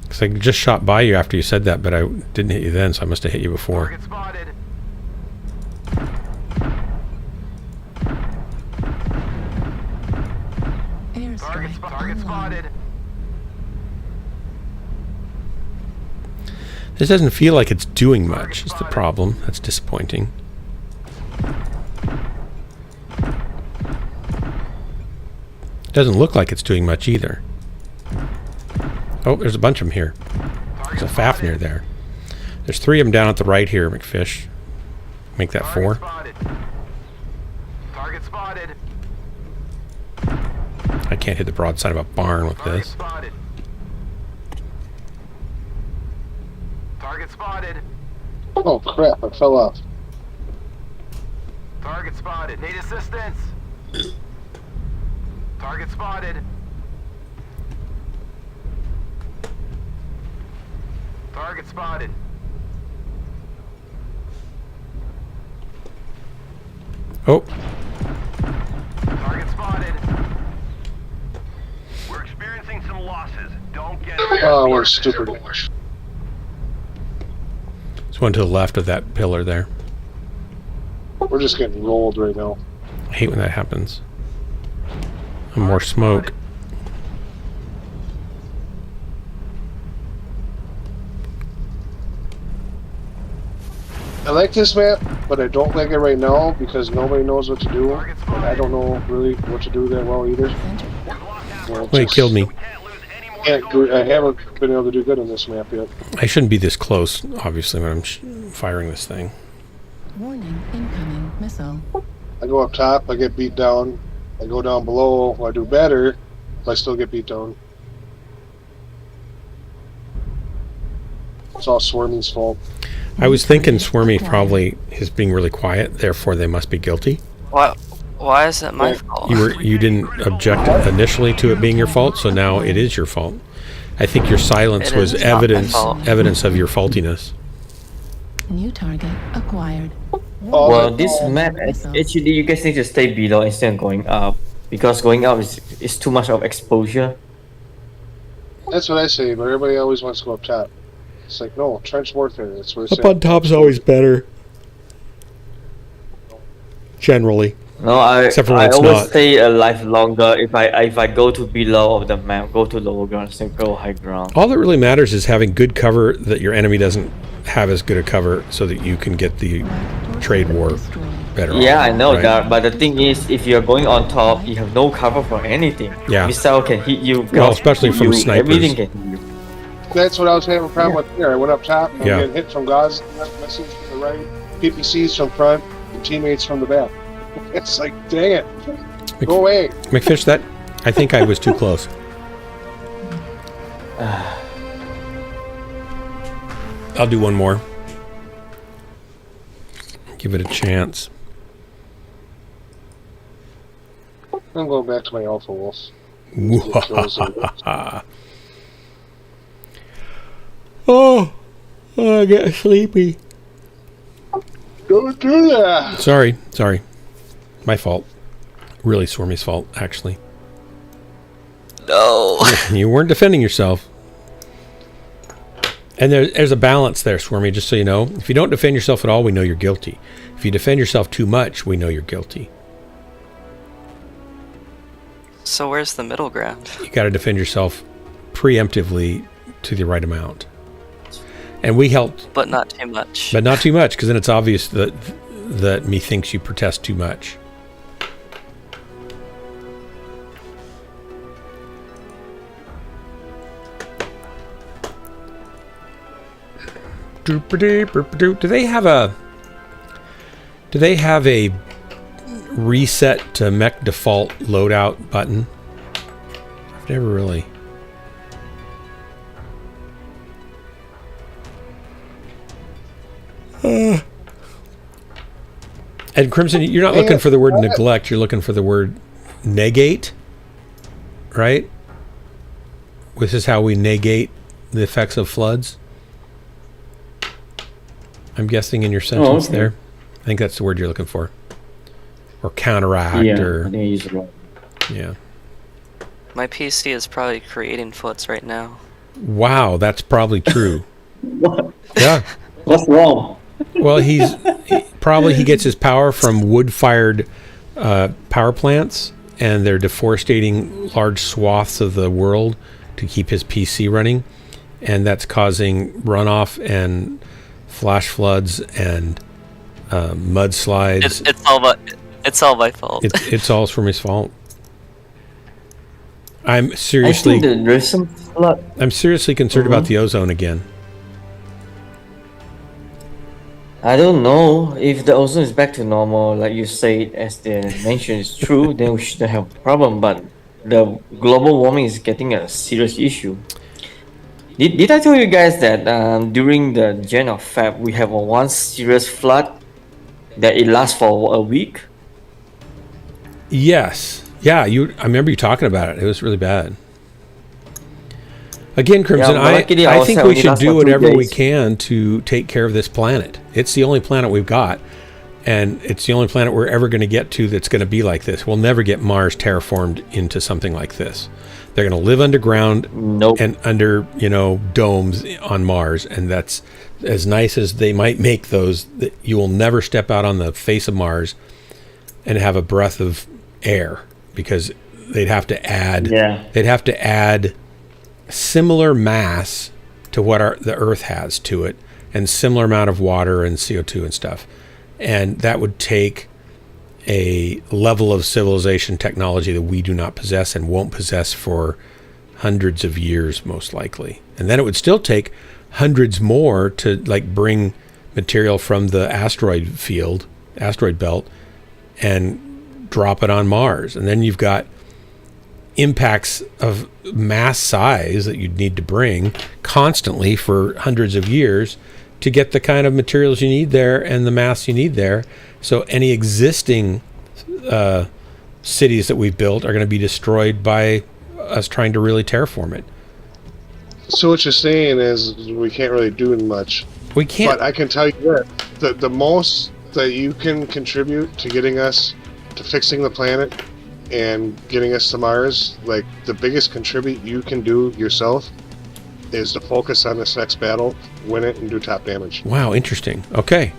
Because I just shot by you after you said that, but I didn't hit you then, so I must have hit you before. Target spotted. This doesn't feel like it's doing much, is the problem. That's disappointing. It doesn't look like it's doing much either. Oh, there's a bunch of them here. There's a Fafnir there. There's 3 of them down at the right here, McFish. Make that 4. Target spotted. I can't hit the broadside of a barn with this. Target spotted. Oh crap! I fell off. Target spotted. Need assistance. Target spotted. Target spotted. Oh. Target spotted. We're experiencing some losses. Don't get Oh, we're stupid. There's one to the left of that pillar there. We're just getting rolled right now. I hate when that happens. And more smoke. I like this map, but I don't like it right now because nobody knows what to do. And I don't know really what to do that well either. Well, he killed me. I haven't been able to do good on this map yet. I shouldn't be this close, obviously, when I'm firing this thing. Warning, incoming missile. I go up top, I get beat down. I go down below, I do better, but I still get beat down. It's all Swarmy's fault. I was thinking Swarmy probably is being really quiet, therefore they must be guilty. Why is it my fault? You didn't object initially to it being your fault, so now it is your fault. I think your silence was evidence of your faultiness. New target acquired. Well, this map, actually, you guys need to stay below instead of going up. Because going up is too much of exposure. That's what I say, but everybody always wants to go up top. It's like, no, trench warfare, that's what it's Up on top's always better. Generally. No, Except for when I it's always not. stay alive longer if I go to below of the map, go to lower ground instead of go high ground. All that really matters is having good cover that your enemy doesn't have as good a cover so that you can get the trade war better Yeah, off, I know right? that, but the thing is, if you're going on top, you have no cover for anything. Yeah. Missile can hit you. Well, guns especially can from hit you, snipers. Everything can hit you. That's what I was having a problem with here. I went up top, I'm Yeah. getting hit from Gauze, missiles from the right, PPCs from front, and teammates from the back. It's like, dang it. Go away. McFish, that I think I was too close. I'll do one more. Give it a chance. I'm going back to my Alpha Wolf. Oh, I get sleepy. Don't do that. Sorry. My fault. Really Swarmy's fault, actually. No. You weren't defending yourself. And there's a balance there, Swarmy, just so you know. If you don't defend yourself at all, we know you're guilty. If you defend yourself too much, we know you're guilty. So where's the middle ground? You got to defend yourself preemptively to the right amount. And we helped. But not too much. But not too much, because then it's obvious that methinks you protest too much. Do they have a reset to mech default loadout button? I've never really. And Crimson, you're not looking for the word neglect, you're looking for the word negate, right? This is how we negate the effects of floods. I'm guessing in your sentence okay. there. I think that's the word you're looking for. Or counteract, Yeah, or I think I used it wrong. yeah. My PC is probably creating floods right now. Wow, that's probably true. What? Yeah. What's wrong? Well, he gets his power from wood-fired power plants, and they're deforesting large swaths of the world to keep his PC running, and that's causing runoff and flash floods and mudslides. It's all my fault. It's all from his fault. I'm I seriously think there's some flood. I'm seriously concerned about the ozone again. I don't know if the ozone is back to normal, like you said, as they mentioned is true. Then we shouldn't have a problem. But the global warming is getting a serious issue. Did I tell you guys that during the Jan of Feb we have one serious flood that it lasts for a week? Yes. Yeah, I remember you talking about it. It was really bad. Again, Crimson, Yeah, I luckily think also we only should lasts do for 2 whatever we days. can to take care of this planet. It's the only planet we've got, and it's the only planet we're ever going to get to that's going to be like this. We'll never get Mars terraformed into something like this. They're going to live underground and under, domes on Mars, and that's as nice as they might make those. That you will never step out on the face of Mars and have a breath of air, because they'd have to add similar mass to what the Earth has to it, and similar amount of water and CO2 and stuff, and that would take a level of civilization technology that we do not possess and won't possess for hundreds of years, most likely. And then it would still take hundreds more to bring material from the asteroid belt, and drop it on Mars. And then you've got impacts of mass size that you'd need to bring constantly for hundreds of years to get the kind of materials you need there and the mass you need there. So any existing cities that we've built are going to be destroyed by us trying to really terraform it. So what you're saying is we can't really do much. We can't. But I can tell you that the most that you can contribute to getting us to fixing the planet and getting us to Mars, like the biggest contribute you can do yourself is to focus on this next battle, win it, and do top damage. Wow, interesting. Okay.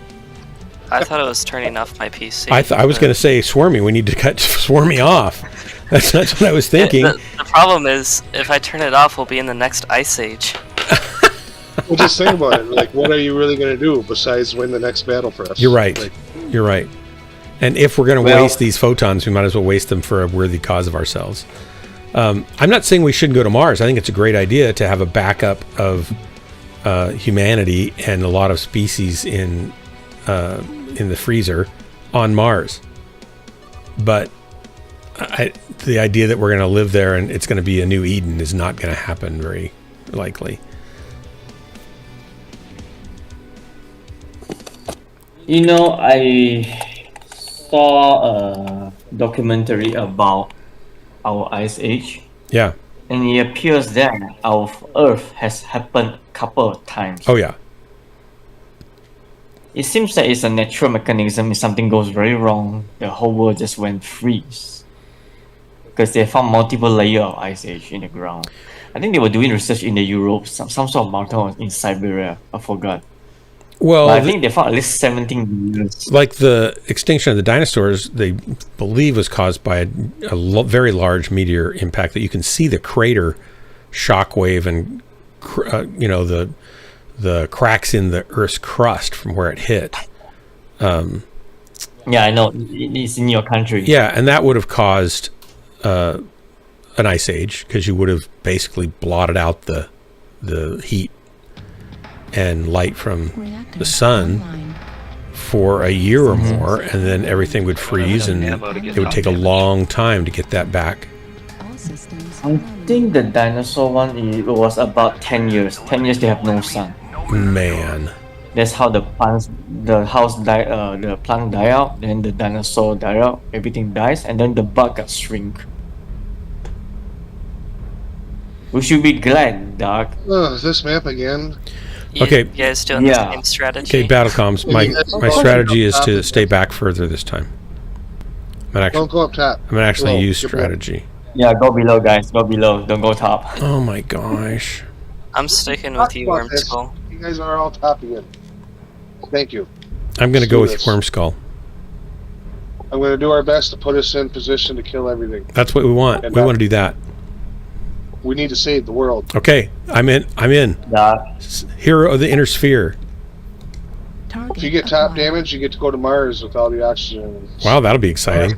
I thought it was turning off my PC. I was going to say Swarmy. We need to cut Swarmy off. That's what I was thinking. The problem is, if I turn it off, we'll be in the next ice age. Well, just think about it. Like, what are you really going to do besides win the next battle for us? You're right. Like, You're right. And if we're going to waste these photons, we might as well waste them for a worthy cause of ourselves. I'm not saying we shouldn't go to Mars. I think it's a great idea to have a backup of humanity and a lot of species in the freezer on Mars. But the idea that we're going to live there and it's going to be a new Eden is not going to happen very likely. I saw a documentary about our ice age. Yeah. And it appears that our Earth has happened a couple of times. Oh, yeah. It seems that it's a natural mechanism. If something goes very wrong, the whole world just went freeze. Because they found multiple layers of ice age in the ground. I think they were doing research in the Europe, some sort of mountain in Siberia. I forgot. Well, but I think they found at least 17 years. Like the extinction of the dinosaurs, they believe was caused by a very large meteor impact that you can see the crater shockwave and the cracks in the Earth's crust from where it hit. Yeah, I know. It's in your country. Yeah, and that would have caused an ice age because you would have basically blotted out the heat and light from the sun for a year or more, and then everything would freeze, and it would take a long time to get that back. I think the dinosaur one, it was about 10 years. 10 years they have no sun. Man. That's how the plant die out, then the dinosaur die out, everything dies, and then the bug got shrink. We should be glad, Doc. Oh, this map again. Okay. You guys doing the same strategy? Okay, battle comms. My strategy is to stay back further this time. Don't go up top. I'm gonna actually use strategy. Yeah, go below, guys. Go below. Don't go top. Oh my gosh. I'm sticking with you, Wormskull. You guys are all top again. Thank you. I'm gonna go with Wormskull. I'm going to do our best to put us in position to kill everything. That's what we want. And We want to do that. We need to save the world. Okay, I'm in. Hero of the Inner Sphere. If you get top damage, you get to go to Mars with all the oxygen. Wow, that'll be exciting.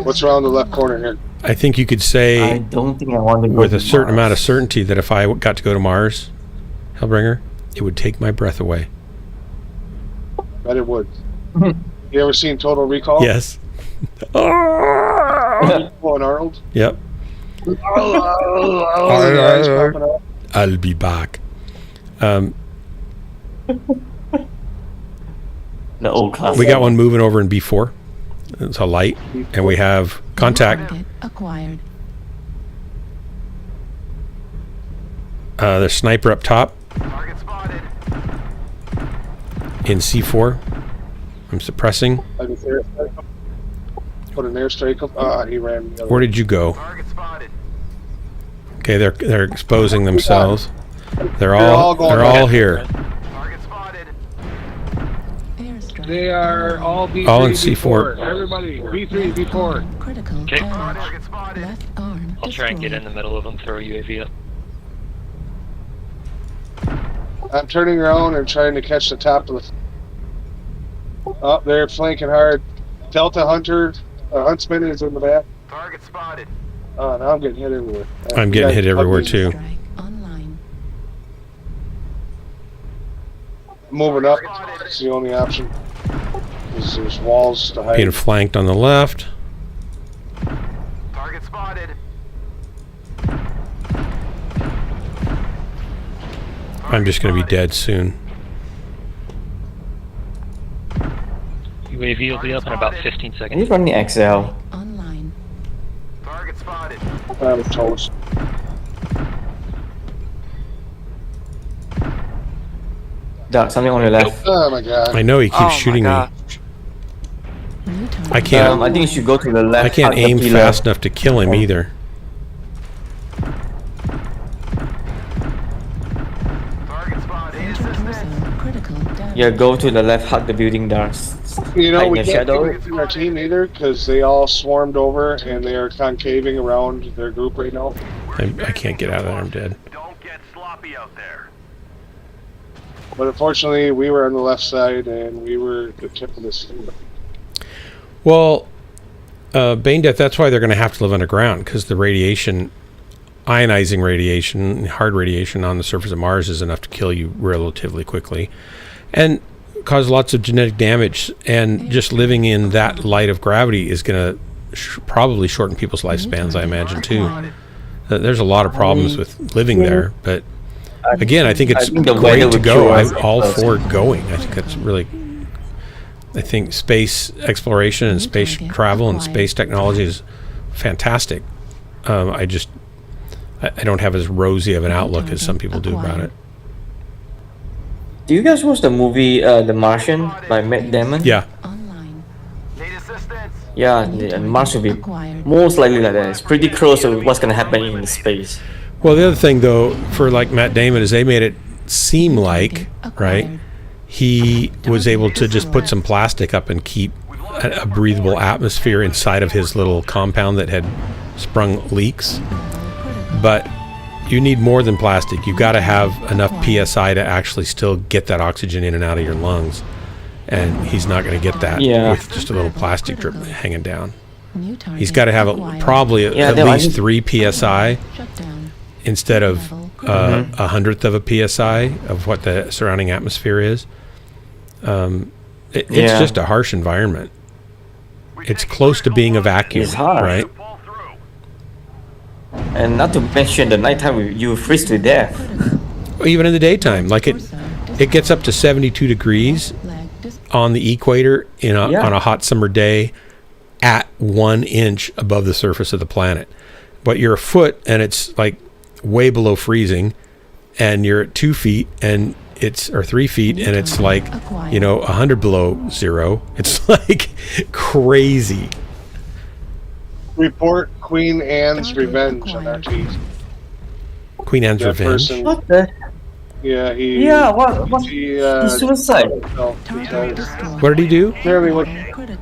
What's around the left corner here? I think you could say, I don't think I want to go with to a certain Mars. amount of certainty, that if I got to go to Mars, Hellbringer, it would take my breath away. Bet it would. You ever seen Total Recall? Yes. Oh, and Arnold? Yep. Eyes popping out. I'll be back. The old class. We got one moving over in B4. It's a light, and we have contact. Acquired. There's sniper up top. In C4. I'm suppressing. Put an airstrike up. He ran the other Where did you go? Okay, they're exposing themselves. They're all here. They are all B3, All in C4. Everybody, B3, B4. Critical Okay. damage. Left arm I'll try and get destroyed. in the middle of them, throw a UAV up. I'm turning around and trying to catch the top of the. Oh, they're flanking hard. Delta Hunter, Huntsman is in the back. Target spotted. Oh, now I'm getting hit everywhere. I'm getting hit everywhere too. Strike online. Moving up. It's the only option. There's walls to hide. Being flanked on the left. Target spotted. I'm just going to be dead soon. UAV will be up in about 15 Are seconds. you running XL? Online. Target spotted. I'm toast. Doc, something on your left. Oh my god. I know he keeps shooting me. New target. I can't. I think you should go to the left. I can't hug the aim pillar. fast enough to kill him either. Target spotted. Center torso. Critical damage. Yeah, go to the left, hug the building doors. You know, Hide in we the can't shadow. do it in our team either because they all swarmed over and they are concaving around their group right now. I can't get out of there. I'm dead. Don't get sloppy out there. But unfortunately, we were on the left side and we were the tip of the spear. Well, Bane Death, that's why they're going to have to live underground, because the radiation, ionizing radiation, hard radiation on the surface of Mars is enough to kill you relatively quickly and cause lots of genetic damage. And just living in that light of gravity is going to probably shorten people's lifespans, I imagine, too. There's a lot of problems with living there, but again, I think it's I think the great weather to would go. kill us I'm all first. for going. I think that's really... I think space exploration and space travel and space technology is fantastic. I don't have as rosy of an outlook as some people do about it. Do you guys watch the movie The Martian by Matt Damon? Yeah. Online. Need assistance. Yeah, the Mars will be Acquired. most likely like that. It's pretty close to what's gonna happen in space. Well, the other thing, though, for like Matt Damon, is they made it seem like, right, he was able to just put some plastic up and keep a breathable atmosphere inside of his little compound that had sprung leaks. But you need more than plastic. You've got to have enough PSI to actually still get that oxygen in and out of your lungs. And he's not going to get that Yeah. with just a little plastic drip hanging down. New target. He's got to have probably Yeah, at no, I least think- 3 PSI Shut down. instead of a hundredth of a PSI of what the surrounding atmosphere is. It's Yeah. just a harsh environment. It's close to being a vacuum, It's harsh. right? And not to mention the nighttime you freeze to death. Even in the daytime, like it gets up to 72 degrees Leg dis- on the equator Yeah. on a hot summer day at 1 inch above the surface of the planet. But you're a foot and it's like way below freezing, and you're at 2 feet and or 3 feet and it's like, 100 below zero. It's like crazy. Report Queen Anne's Revenge on our team. Queen Anne's That Revenge. person- What the? Yeah, he. Yeah, what? He, suicide. What did he do? Apparently, went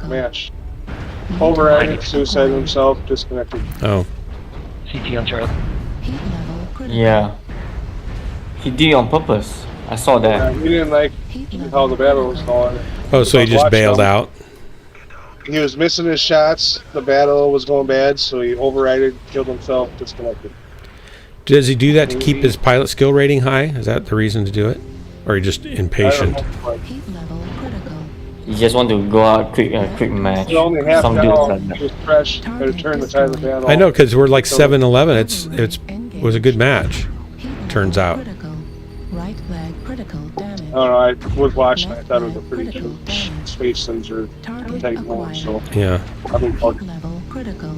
match. Overrided, suicide himself, disconnected. Oh. CT on Charlie. Yeah. He did it on purpose. I saw that. He didn't like how the battle was going. Oh, so he just bailed out? He was missing his shots. The battle was going bad, so he overrided, killed himself, disconnected. Does he do that to keep his pilot skill rating high? Is that the reason to do it? Or are you just impatient? You just want to go out quick match. He's only half Some dudes down. like that. He was fresh. Better turn the tide of the battle. I know, because we're like 7-11. It was a good match, turns out. Right leg critical damage. I don't know. I was watching. I thought it was a pretty good space laser tank one. So yeah. I report. Level critical.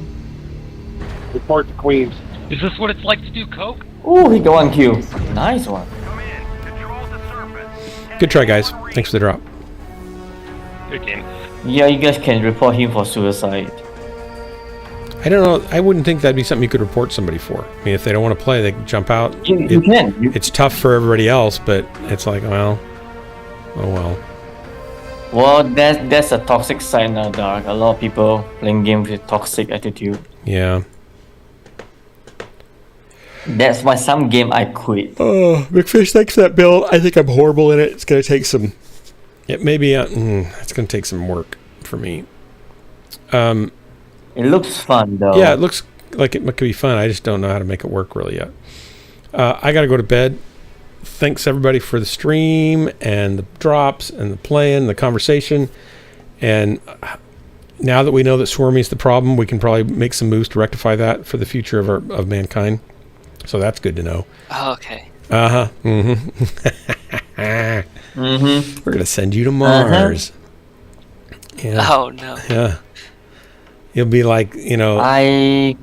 Report the queen. Is this what it's like to do coke? Oh, he got 1 kill. Nice one. Good try, guys. Thanks for the drop. Good game. Yeah, you guys can report him for suicide. I don't know. I wouldn't think that'd be something you could report somebody for. I mean, if they don't want to play, they can jump out. You can. It's tough for everybody else, but it's like, well, oh well. Well, that's a toxic side now, Dark. A lot of people playing games with toxic attitude. Yeah. That's why some game I quit. Oh, McFish, thanks for that build. I think I'm horrible in it. It's going to take some... It's going to take some work for me. It looks fun, though. Yeah, it looks like it could be fun. I just don't know how to make it work really yet. I got to go to bed. Thanks, everybody, for the stream and the drops and the playing, the conversation. And now that we know that Swarmy is the problem, we can probably make some moves to rectify that for the future of mankind. So that's good to know. Oh, okay. Uh-huh. Mm-hmm. Mm-hmm. We're going to send you to Mars. Yeah. Oh, no. Yeah. You'll be like, I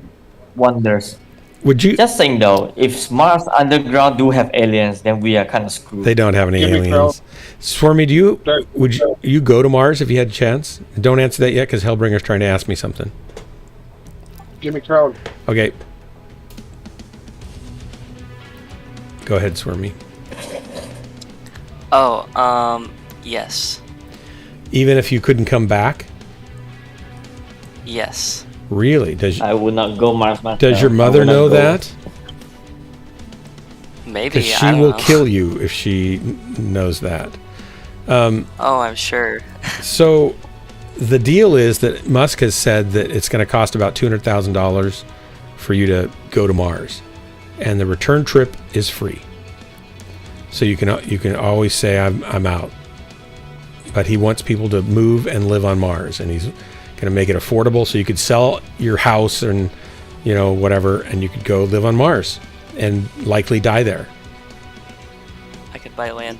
wonders. Would you... Just saying, though, if Mars underground do have aliens, then we are kind of screwed. They don't have any aliens. Swarmy, would you go to Mars if you had a chance? Don't answer that yet, because Hellbringer's trying to ask me something. Give me crown. Okay. Go ahead, Swarmy. Oh, yes. Even if you couldn't come back? Yes. Really? I would not go Mars myself. Does your mother know that? Maybe. Because she will kill you if she knows that. Oh, I'm sure. So the deal is that Musk has said that it's going to cost about $200,000 for you to go to Mars, and the return trip is free. So you can always say I'm out. But he wants people to move and live on Mars, and he's going to make it affordable so you could sell your house and whatever, and you could go live on Mars and likely die there. I could buy land.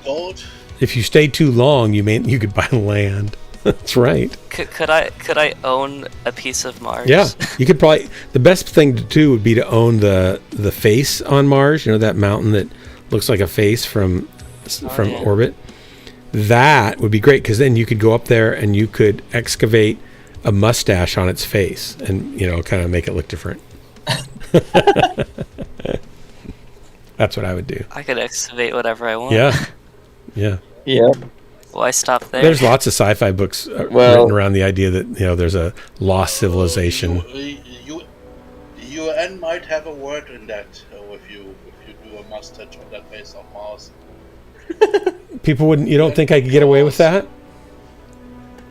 If you stay too long, you could buy land. That's right. Could I own a piece of Mars? Yeah, you could probably. The best thing to do would be to own the face on Mars. That mountain that looks like a face from orbit. That would be great, because then you could go up there and you could excavate a mustache on its face and kind of make it look different. That's what I would do. I could excavate whatever I want. Yeah. Why stop there? There's lots of sci-fi books written around the idea that there's a lost civilization. UN might have a word in that if you do a mustache on that face of Mars. People wouldn't. You don't think I could get away with that?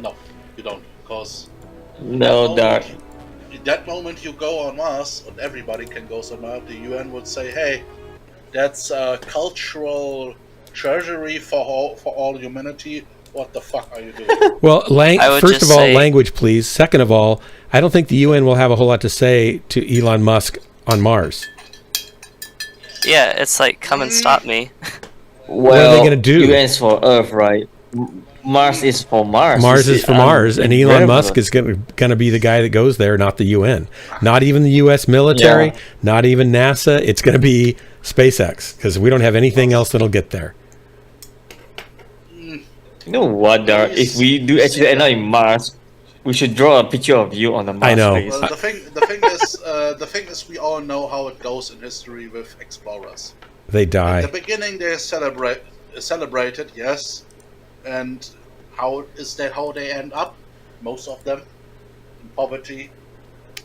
No, you don't, because Dark. In that moment you go on Mars, and everybody can go somewhere. The UN would say, "Hey, that's a cultural treasury for all humanity. What the fuck are you doing?" Well, first of all, language, please. Second of all, I don't think the UN will have a whole lot to say to Elon Musk on Mars. Yeah, it's like, come and stop me. What are they going to do? UN is for Earth, right? Mars is for Mars. Mars is for Mars, and Elon Musk is going to be the guy that goes there, not the UN. Not even the U.S. military, not even NASA. It's going to be SpaceX, because we don't have anything else that'll get there. You know what, Dar? If we do actually end up in Mars, we should draw a picture of you on the Mars face. Well, the thing is, we all know how it goes in history with explorers. They die. At the beginning, they celebrated, yes. And how is that how they end up? Most of them in poverty.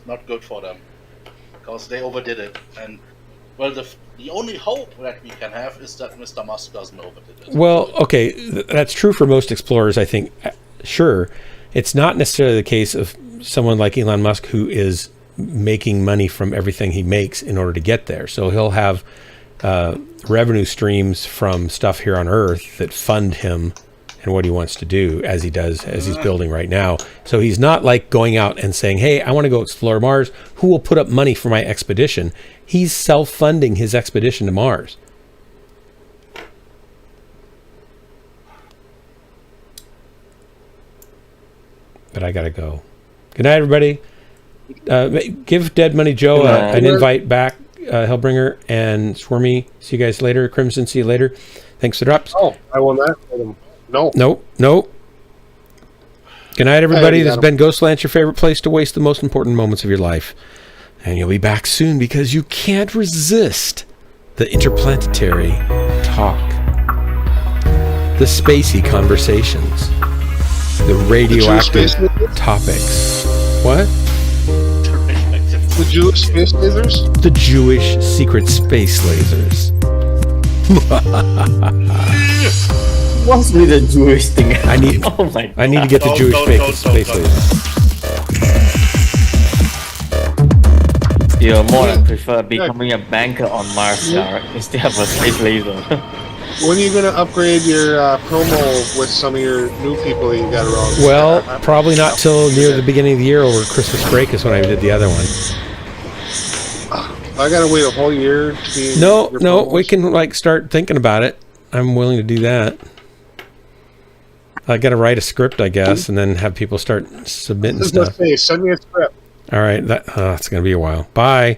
Not good for them, because they overdid it. And well, the only hope that we can have is that Mr. Musk doesn't overdid it. Well, okay, that's true for most explorers, I think. Sure, it's not necessarily the case of someone like Elon Musk who is making money from everything he makes in order to get there. So he'll have revenue streams from stuff here on Earth that fund him and what he wants to do, as he does, as he's building right now. So he's not like going out and saying, hey, I want to go explore Mars. Who will put up money for my expedition? He's self-funding his expedition to Mars. But I got to go. Good night, everybody. Give Dead Money Joe an invite back, Hellbringer and Swarmy. See you guys later. Crimson, see you later. Thanks for the drops. Oh, I will not let him. No. Good night, everybody. This has been Ghostland, your favorite place to waste the most important moments of your life. And you'll be back soon because you can't resist the interplanetary talk, the spacey conversations, the radioactive topics. What? The Jewish space lasers? The Jewish secret space lasers. What's with the Jewish thing? I need to get the Jewish space lasers. You more than prefer becoming a banker on Mars instead of a space laser. When are you going to upgrade your promo with some of your new people that you got around? Well, probably not till near the beginning of the year. Over Christmas break is when I did the other one. I got to wait a whole year to be... No, we can start thinking about it. I'm willing to do that. I got to write a script, I guess, and then have people start submitting stuff. Send me a script. All right, that's going to be a while. Bye.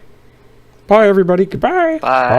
Bye, everybody. Goodbye. Bye.